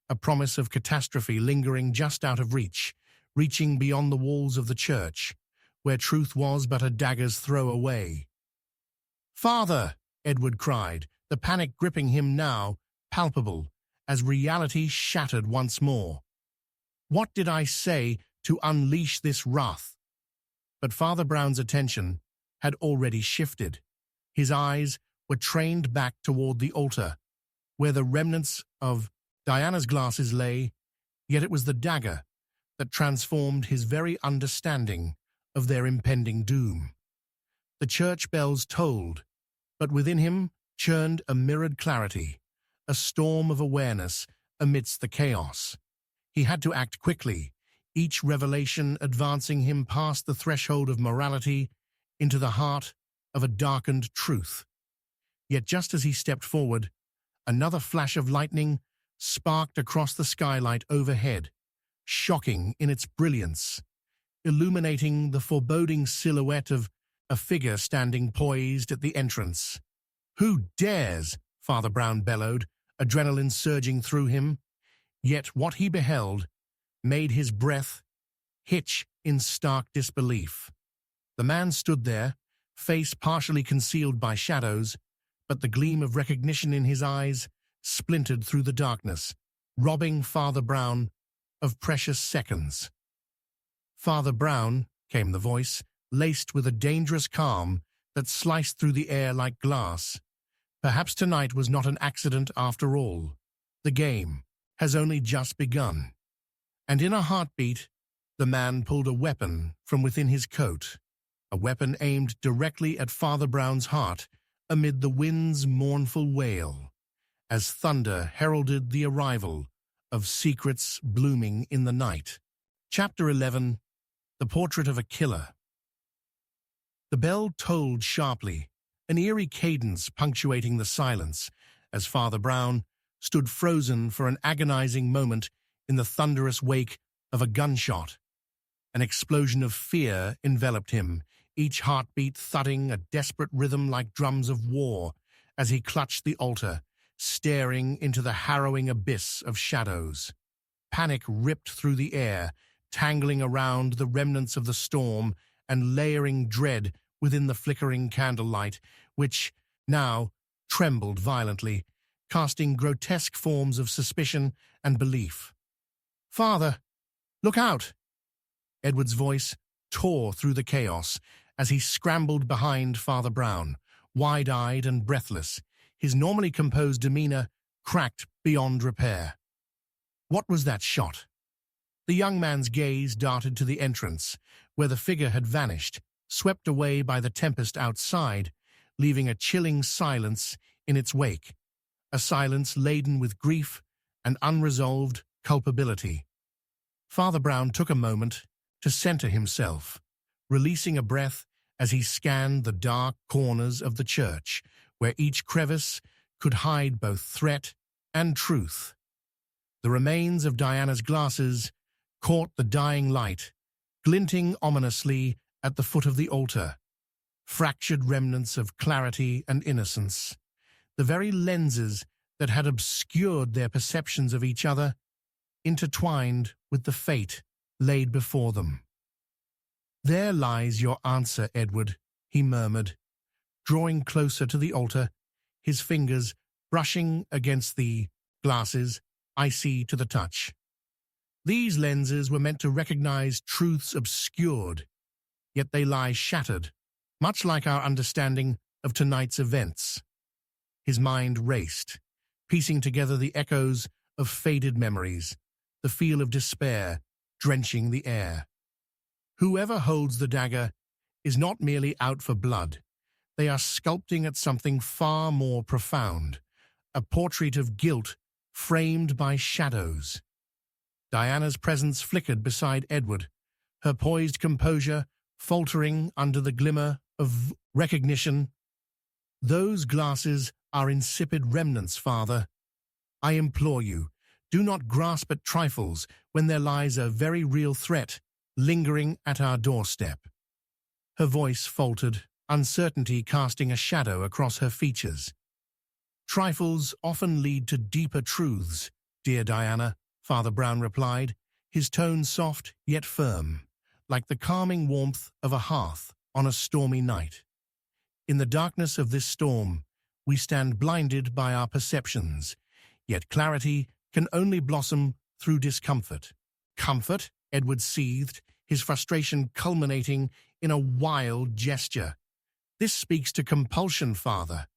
a promise of catastrophe lingering just out of reach, reaching beyond the walls of the church, where truth was but a dagger's throw away. "Father!" Edward cried, the panic gripping him now, palpable, as reality shattered once more. "What did I say to unleash this wrath?" But Father Brown's attention had already shifted. His eyes were trained back toward the altar, where the remnants of Diana's glasses lay, yet it was the dagger that transformed his very understanding of their impending doom. The church bells tolled, but within him churned a mirrored clarity, a storm of awareness amidst the chaos. He had to act quickly, each revelation advancing him past the threshold of morality into the heart of a darkened truth. Yet just as he stepped forward, another flash of lightning sparked across the skylight overhead, shocking in its brilliance, illuminating the foreboding silhouette of a figure standing poised at the entrance. "Who dares?" Father Brown bellowed, adrenaline surging through him. Yet what he beheld made his breath hitch in stark disbelief. The man stood there, face partially concealed by shadows, but the gleam of recognition in his eyes splintered through the darkness, robbing Father Brown of precious seconds. "Father Brown," came the voice, laced with a dangerous calm that sliced through the air like glass. "Perhaps tonight was not an accident after all. The game has only just begun." And in a heartbeat, the man pulled a weapon from within his coat, a weapon aimed directly at Father Brown's heart, amid the wind's mournful wail, as thunder heralded the arrival of secrets blooming in the night. Chapter 11. The Portrait of a Killer. The bell tolled sharply, an eerie cadence punctuating the silence, as Father Brown stood frozen for an agonizing moment in the thunderous wake of a gunshot. An explosion of fear enveloped him, each heartbeat thudding a desperate rhythm like drums of war, as he clutched the altar, staring into the harrowing abyss of shadows. Panic ripped through the air, tangling around the remnants of the storm and layering dread within the flickering candlelight, which, now, trembled violently, casting grotesque forms of suspicion and belief. "Father, look out!" Edward's voice tore through the chaos as he scrambled behind Father Brown, wide-eyed and breathless, his normally composed demeanor cracked beyond repair. What was that shot? The young man's gaze darted to the entrance, where the figure had vanished, swept away by the tempest outside, leaving a chilling silence in its wake, a silence laden with grief and unresolved culpability. Father Brown took a moment to center himself, releasing a breath as he scanned the dark corners of the church, where each crevice could hide both threat and truth. The remains of Diana's glasses caught the dying light, glinting ominously at the foot of the altar, fractured remnants of clarity and innocence, the very lenses that had obscured their perceptions of each other, intertwined with the fate laid before them. "There lies your answer, Edward," he murmured, drawing closer to the altar, his fingers brushing against the glasses, icy to the touch. These lenses were meant to recognize truths obscured, yet they lie shattered, much like our understanding of tonight's events. His mind raced, piecing together the echoes of faded memories, the feel of despair drenching the air. Whoever holds the dagger is not merely out for blood. They are sculpting at something far more profound, a portrait of guilt framed by shadows. Diana's presence flickered beside Edward, her poised composure faltering under the glimmer of recognition. "Those glasses are insipid remnants, Father. I implore you, do not grasp at trifles when there lies a very real threat lingering at our doorstep." Her voice faltered, uncertainty casting a shadow across her features. "Trifles often lead to deeper truths, dear Diana," Father Brown replied, his tone soft yet firm, like the calming warmth of a hearth on a stormy night. "In the darkness of this storm, we stand blinded by our perceptions, yet clarity can only blossom through discomfort." "Comfort?" Edward seethed, his frustration culminating in a wild gesture. "This speaks to compulsion, Father.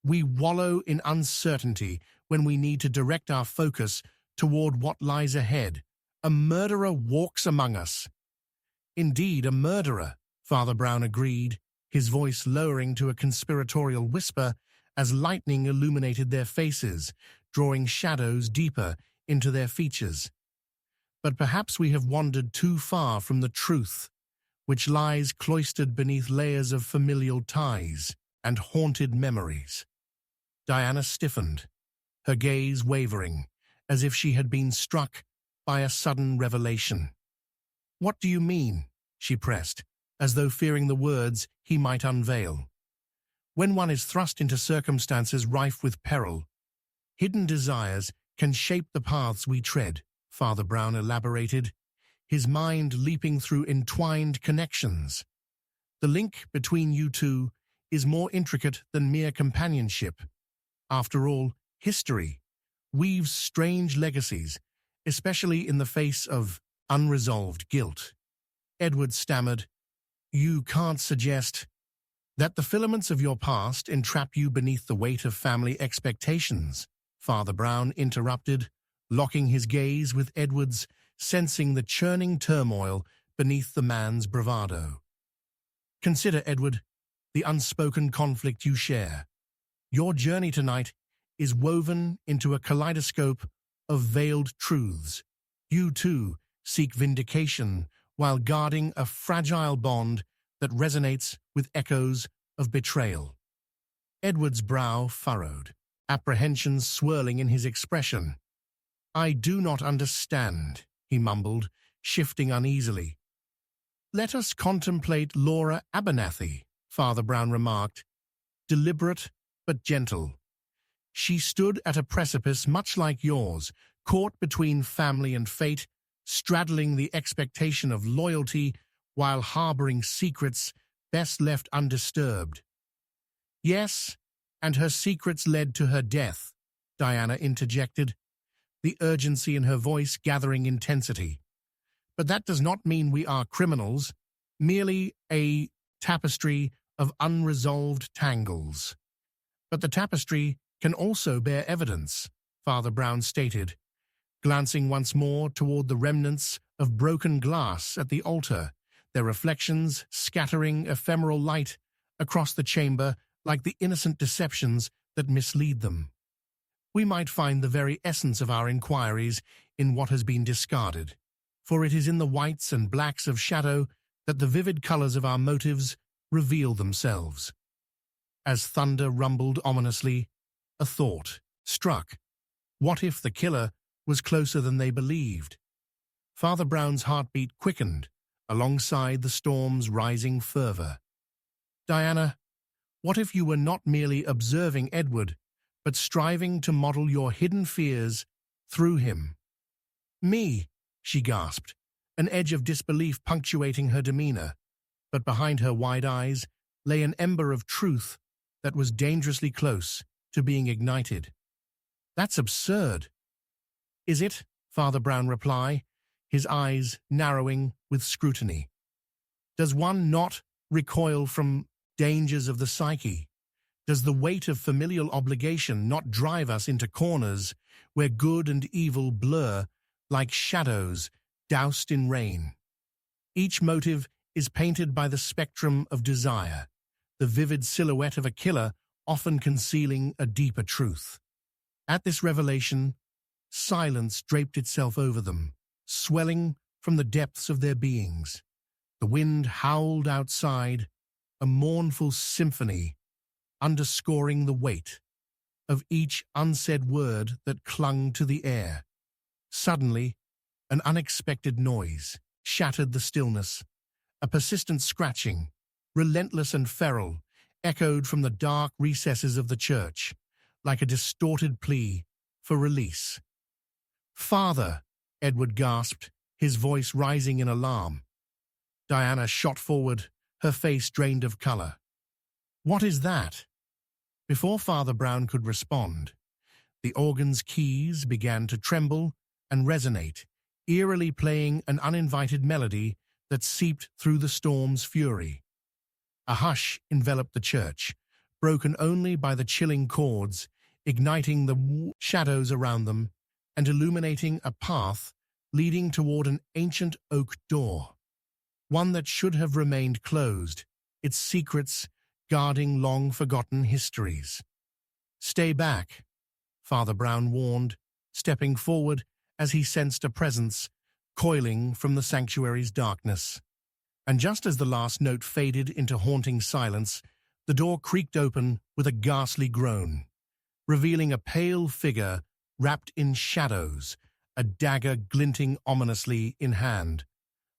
We wallow in uncertainty when we need to direct our focus toward what lies ahead. A murderer walks among us." "Indeed, a murderer," Father Brown agreed, his voice lowering to a conspiratorial whisper as lightning illuminated their faces, drawing shadows deeper into their features. "But perhaps we have wandered too far from the truth, which lies cloistered beneath layers of familial ties and haunted memories." Diana stiffened, her gaze wavering, as if she had been struck by a sudden revelation. "What do you mean?" she pressed, as though fearing the words he might unveil. "When one is thrust into circumstances rife with peril, hidden desires can shape the paths we tread," Father Brown elaborated, his mind leaping through entwined connections. "The link between you two is more intricate than mere companionship. After all, history weaves strange legacies, especially in the face of unresolved guilt." Edward stammered, "You can't suggest that the filaments of your past entrap you beneath the weight of family expectations," Father Brown interrupted, locking his gaze with Edward's, sensing the churning turmoil beneath the man's bravado. "Consider, Edward, the unspoken conflict you share. Your journey tonight is woven into a kaleidoscope of veiled truths. You, too, seek vindication while guarding a fragile bond that resonates with echoes of betrayal. Edward's brow furrowed, apprehension swirling in his expression. "I do not understand," he mumbled, shifting uneasily. "Let us contemplate Laura Abernathy," Father Brown remarked, deliberate but gentle. "She stood at a precipice much like yours, caught between family and fate, straddling the expectation of loyalty while harboring secrets best left undisturbed." "Yes, and her secrets led to her death," Diana interjected, the urgency in her voice gathering intensity. "But that does not mean we are criminals, merely a tapestry of unresolved tangles." "But the tapestry can also bear evidence," Father Brown stated, glancing once more toward the remnants of broken glass at the altar, their reflections scattering ephemeral light across the chamber like the innocent deceptions that mislead them. "We might find the very essence of our inquiries in what has been discarded, for it is in the whites and blacks of shadow that the vivid colors of our motives reveal themselves." As thunder rumbled ominously, a thought struck. What if the killer was closer than they believed? Father Brown's heartbeat quickened, alongside the storm's rising fervor. "Diana, what if you were not merely observing Edward, but striving to model your hidden fears through him?" "Me," she gasped, an edge of disbelief punctuating her demeanor, but behind her wide eyes lay an ember of truth that was dangerously close to being ignited. "That's absurd." "Is it?" Father Brown replied, his eyes narrowing with scrutiny. "Does one not recoil from dangers of the psyche? Does the weight of familial obligation not drive us into corners where good and evil blur like shadows doused in rain? Each motive is painted by the spectrum of desire, the vivid silhouette of a killer often concealing a deeper truth." At this revelation, silence draped itself over them, swelling from the depths of their beings. The wind howled outside, a mournful symphony, underscoring the weight of each unsaid word that clung to the air. Suddenly, an unexpected noise shattered the stillness. A persistent scratching, relentless and feral, echoed from the dark recesses of the church, like a distorted plea for release. "Father," Edward gasped, his voice rising in alarm. Diana shot forward, her face drained of color. "What is that?" Before Father Brown could respond, the organ's keys began to tremble and resonate, eerily playing an uninvited melody that seeped through the storm's fury. A hush enveloped the church, broken only by the chilling chords, igniting the shadows around them and illuminating a path leading toward an ancient oak door, one that should have remained closed, its secrets guarding long-forgotten histories. "Stay back," Father Brown warned, stepping forward as he sensed a presence coiling from the sanctuary's darkness. And just as the last note faded into haunting silence, the door creaked open with a ghastly groan, revealing a pale figure wrapped in shadows, a dagger glinting ominously in hand.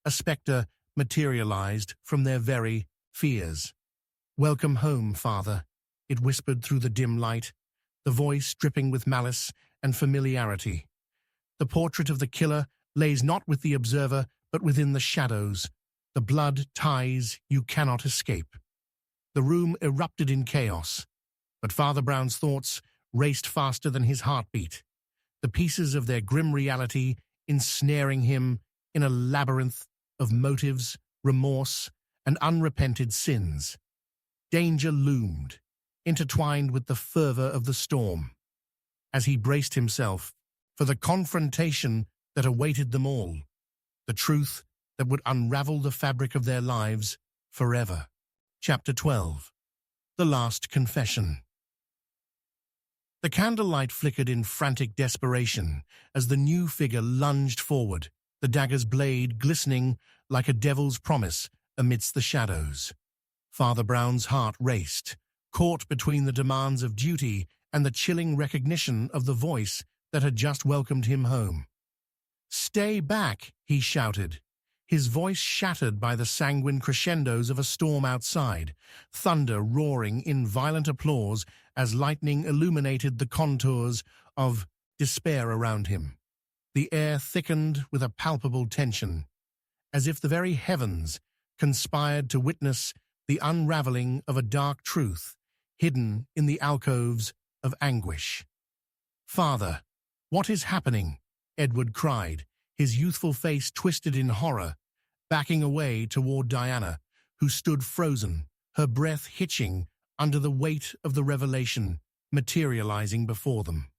A specter materialized from their very fears. "Welcome home, Father," it whispered through the dim light, the voice dripping with malice and familiarity. "The portrait of the killer lays not with the observer, but within the shadows, the blood ties you cannot escape." The room erupted in chaos, but Father Brown's thoughts raced faster than his heartbeat, the pieces of their grim reality ensnaring him in a labyrinth of motives, remorse, and unrepented sins. Danger loomed, intertwined with the fervor of the storm. As he braced himself for the confrontation that awaited them all, the truth that would unravel the fabric of their lives forever. Chapter 12. The Last Confession. The candlelight flickered in frantic desperation as the new figure lunged forward, the dagger's blade glistening like a devil's promise amidst the shadows. Father Brown's heart raced, caught between the demands of duty and the chilling recognition of the voice that had just welcomed him home. "Stay back," he shouted, his voice shattered by the sanguine crescendos of a storm outside, thunder roaring in violent applause as lightning illuminated the contours of despair around him. The air thickened with a palpable tension, as if the very heavens conspired to witness the unraveling of a dark truth hidden in the alcoves of anguish. "Father, what is happening?" Edward cried, his youthful face twisted in horror, backing away toward Diana, who stood frozen, her breath hitching under the weight of the revelation materializing before them.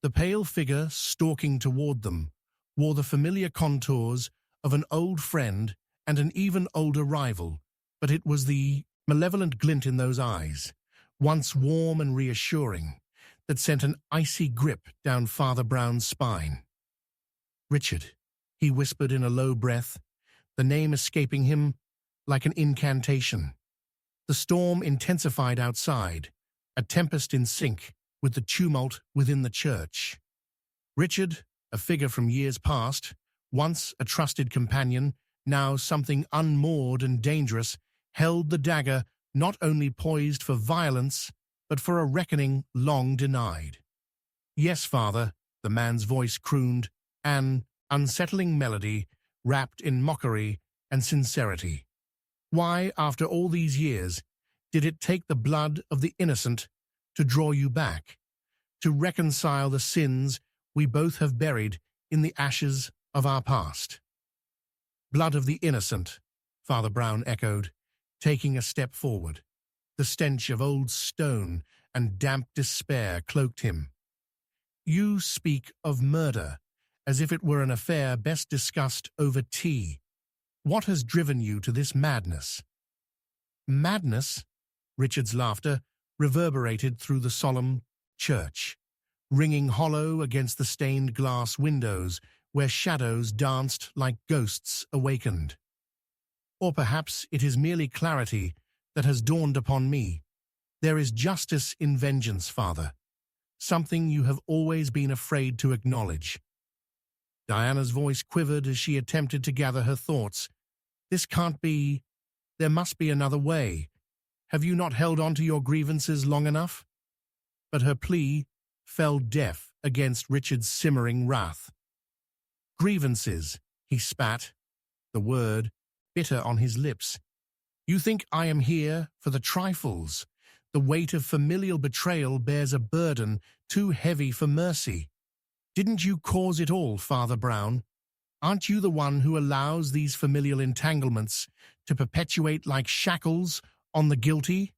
The pale figure stalking toward them wore the familiar contours of an old friend and an even older rival, but it was the malevolent glint in those eyes, once warm and reassuring, that sent an icy grip down Father Brown's spine. "Richard," he whispered in a low breath, the name escaping him like an incantation. The storm intensified outside, a tempest in sync with the tumult within the church. Richard, a figure from years past, once a trusted companion, now something unmoored and dangerous, held the dagger not only poised for violence, but for a reckoning long denied. "Yes, Father," the man's voice crooned, an unsettling melody wrapped in mockery and sincerity. "Why, after all these years, did it take the blood of the innocent to draw you back, to reconcile the sins we both have buried in the ashes of our past?" "Blood of the innocent," Father Brown echoed, taking a step forward. The stench of old stone and damp despair cloaked him. "You speak of murder, as if it were an affair best discussed over tea. What has driven you to this madness?" "Madness?" Richard's laughter reverberated through the solemn church, ringing hollow against the stained glass windows where shadows danced like ghosts awakened. "Or perhaps it is merely clarity that has dawned upon me. There is justice in vengeance, Father, something you have always been afraid to acknowledge." Diana's voice quivered as she attempted to gather her thoughts. "This can't be. There must be another way. Have you not held on to your grievances long enough?" But her plea fell deaf against Richard's simmering wrath. "Grievances," he spat, the word bitter on his lips. "You think I am here for the trifles? The weight of familial betrayal bears a burden too heavy for mercy. Didn't you cause it all, Father Brown? Aren't you the one who allows these familial entanglements to perpetuate like shackles on the guilty?"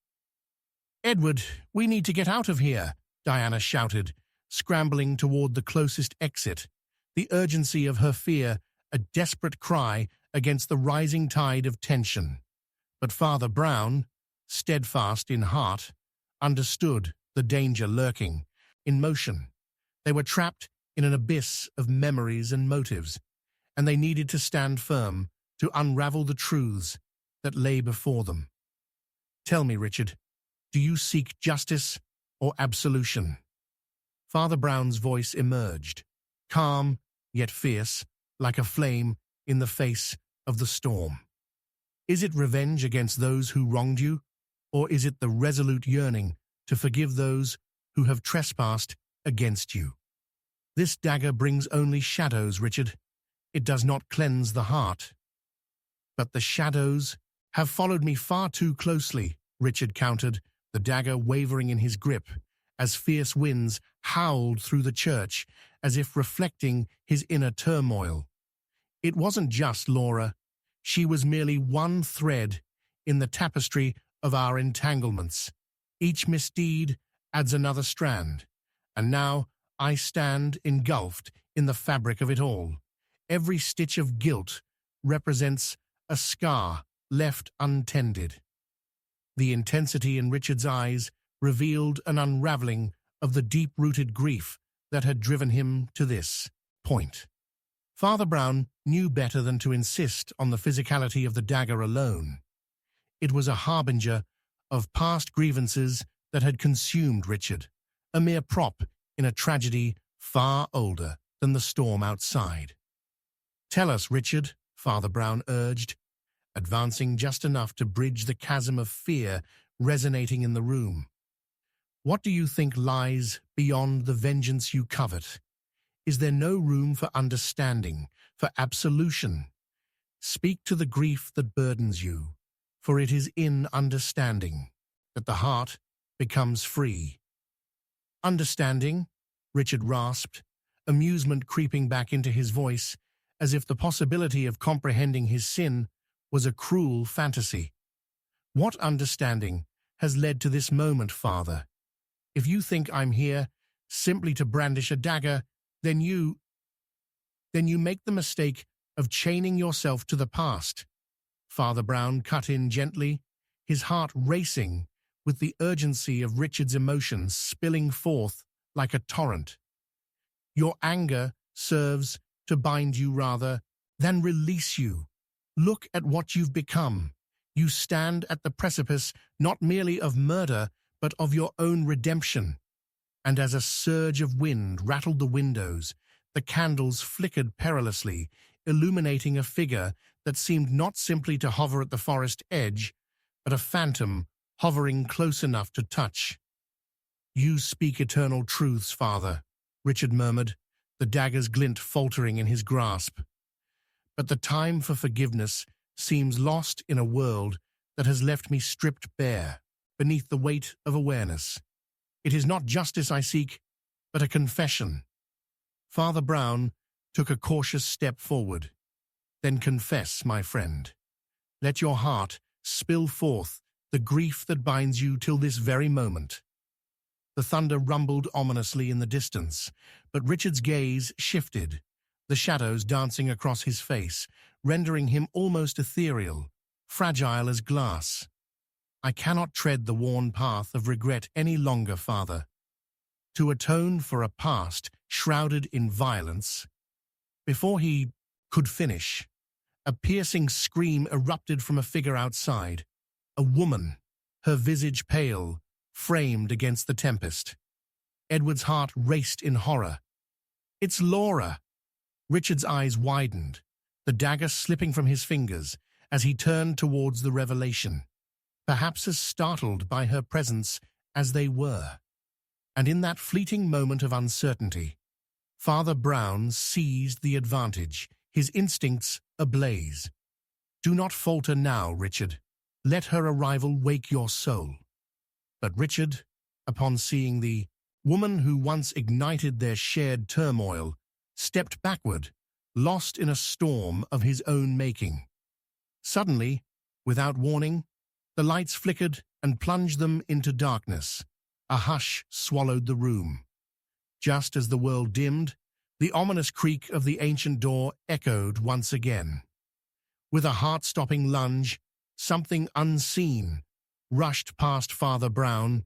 "Edward, we need to get out of here," Diana shouted, scrambling toward the closest exit, the urgency of her fear a desperate cry against the rising tide of tension. But Father Brown, steadfast in heart, understood the danger lurking in motion. They were trapped in an abyss of memories and motives, and they needed to stand firm to unravel the truths that lay before them. "Tell me, Richard, do you seek justice or absolution?" Father Brown's voice emerged, calm yet fierce, like a flame in the face of the storm. "Is it revenge against those who wronged you, or is it the resolute yearning to forgive those who have trespassed against you? This dagger brings only shadows, Richard. It does not cleanse the heart." "But the shadows have followed me far too closely," Richard countered, the dagger wavering in his grip, as fierce winds howled through the church, as if reflecting his inner turmoil. "It wasn't just Laura. She was merely one thread in the tapestry of our entanglements. Each misdeed adds another strand, and now I stand engulfed in the fabric of it all. Every stitch of guilt represents a scar left untended." The intensity in Richard's eyes revealed an unraveling of the deep-rooted grief that had driven him to this point. Father Brown knew better than to insist on the physicality of the dagger alone. It was a harbinger of past grievances that had consumed Richard, a mere prop in a tragedy far older than the storm outside. "Tell us, Richard," Father Brown urged, advancing just enough to bridge the chasm of fear resonating in the room. "What do you think lies beyond the vengeance you covet? Is there no room for understanding, for absolution? Speak to the grief that burdens you, for it is in understanding that the heart becomes free." "Understanding?" Richard rasped, amusement creeping back into his voice, as if the possibility of comprehending his sin was a cruel fantasy. "What understanding has led to this moment, Father? If you think I'm here simply to brandish a dagger, then you make the mistake of chaining yourself to the past." Father Brown cut in gently, his heart racing with the urgency of Richard's emotions spilling forth like a torrent. "Your anger serves to bind you rather than release you. Look at what you've become. You stand at the precipice not merely of murder, but of your own redemption." And as a surge of wind rattled the windows, the candles flickered perilously, illuminating a figure that seemed not simply to hover at the forest edge, but a phantom hovering close enough to touch. "You speak eternal truths, Father," Richard murmured, the dagger's glint faltering in his grasp. "But the time for forgiveness seems lost in a world that has left me stripped bare beneath the weight of awareness. It is not justice I seek, but a confession." Father Brown took a cautious step forward. "Then confess, my friend. Let your heart spill forth the grief that binds you till this very moment." The thunder rumbled ominously in the distance, but Richard's gaze shifted, the shadows dancing across his face, rendering him almost ethereal, fragile as glass. "I cannot tread the worn path of regret any longer, Father. To atone for a past shrouded in violence." Before he could finish, a piercing scream erupted from a figure outside, a woman, her visage pale, framed against the tempest. Edward's heart raced in horror. "It's Laura!" Richard's eyes widened, the dagger slipping from his fingers as he turned towards the revelation, perhaps as startled by her presence as they were. And in that fleeting moment of uncertainty, Father Brown seized the advantage, his instincts ablaze. "Do not falter now, Richard. Let her arrival wake your soul." But Richard, upon seeing the woman who once ignited their shared turmoil, stepped backward, lost in a storm of his own making. Suddenly, without warning, the lights flickered and plunged them into darkness. A hush swallowed the room. Just as the world dimmed, the ominous creak of the ancient door echoed once again. With a heart-stopping lunge, something unseen rushed past Father Brown,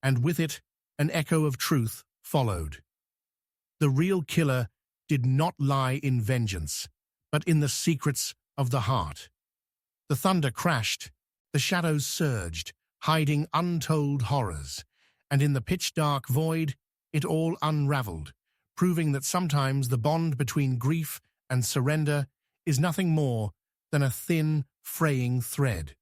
and with it, an echo of truth followed. The real killer did not lie in vengeance, but in the secrets of the heart. The thunder crashed, the shadows surged, hiding untold horrors, and in the pitch-dark void, it all unraveled, proving that sometimes the bond between grief and surrender is nothing more than a thin, fraying thread.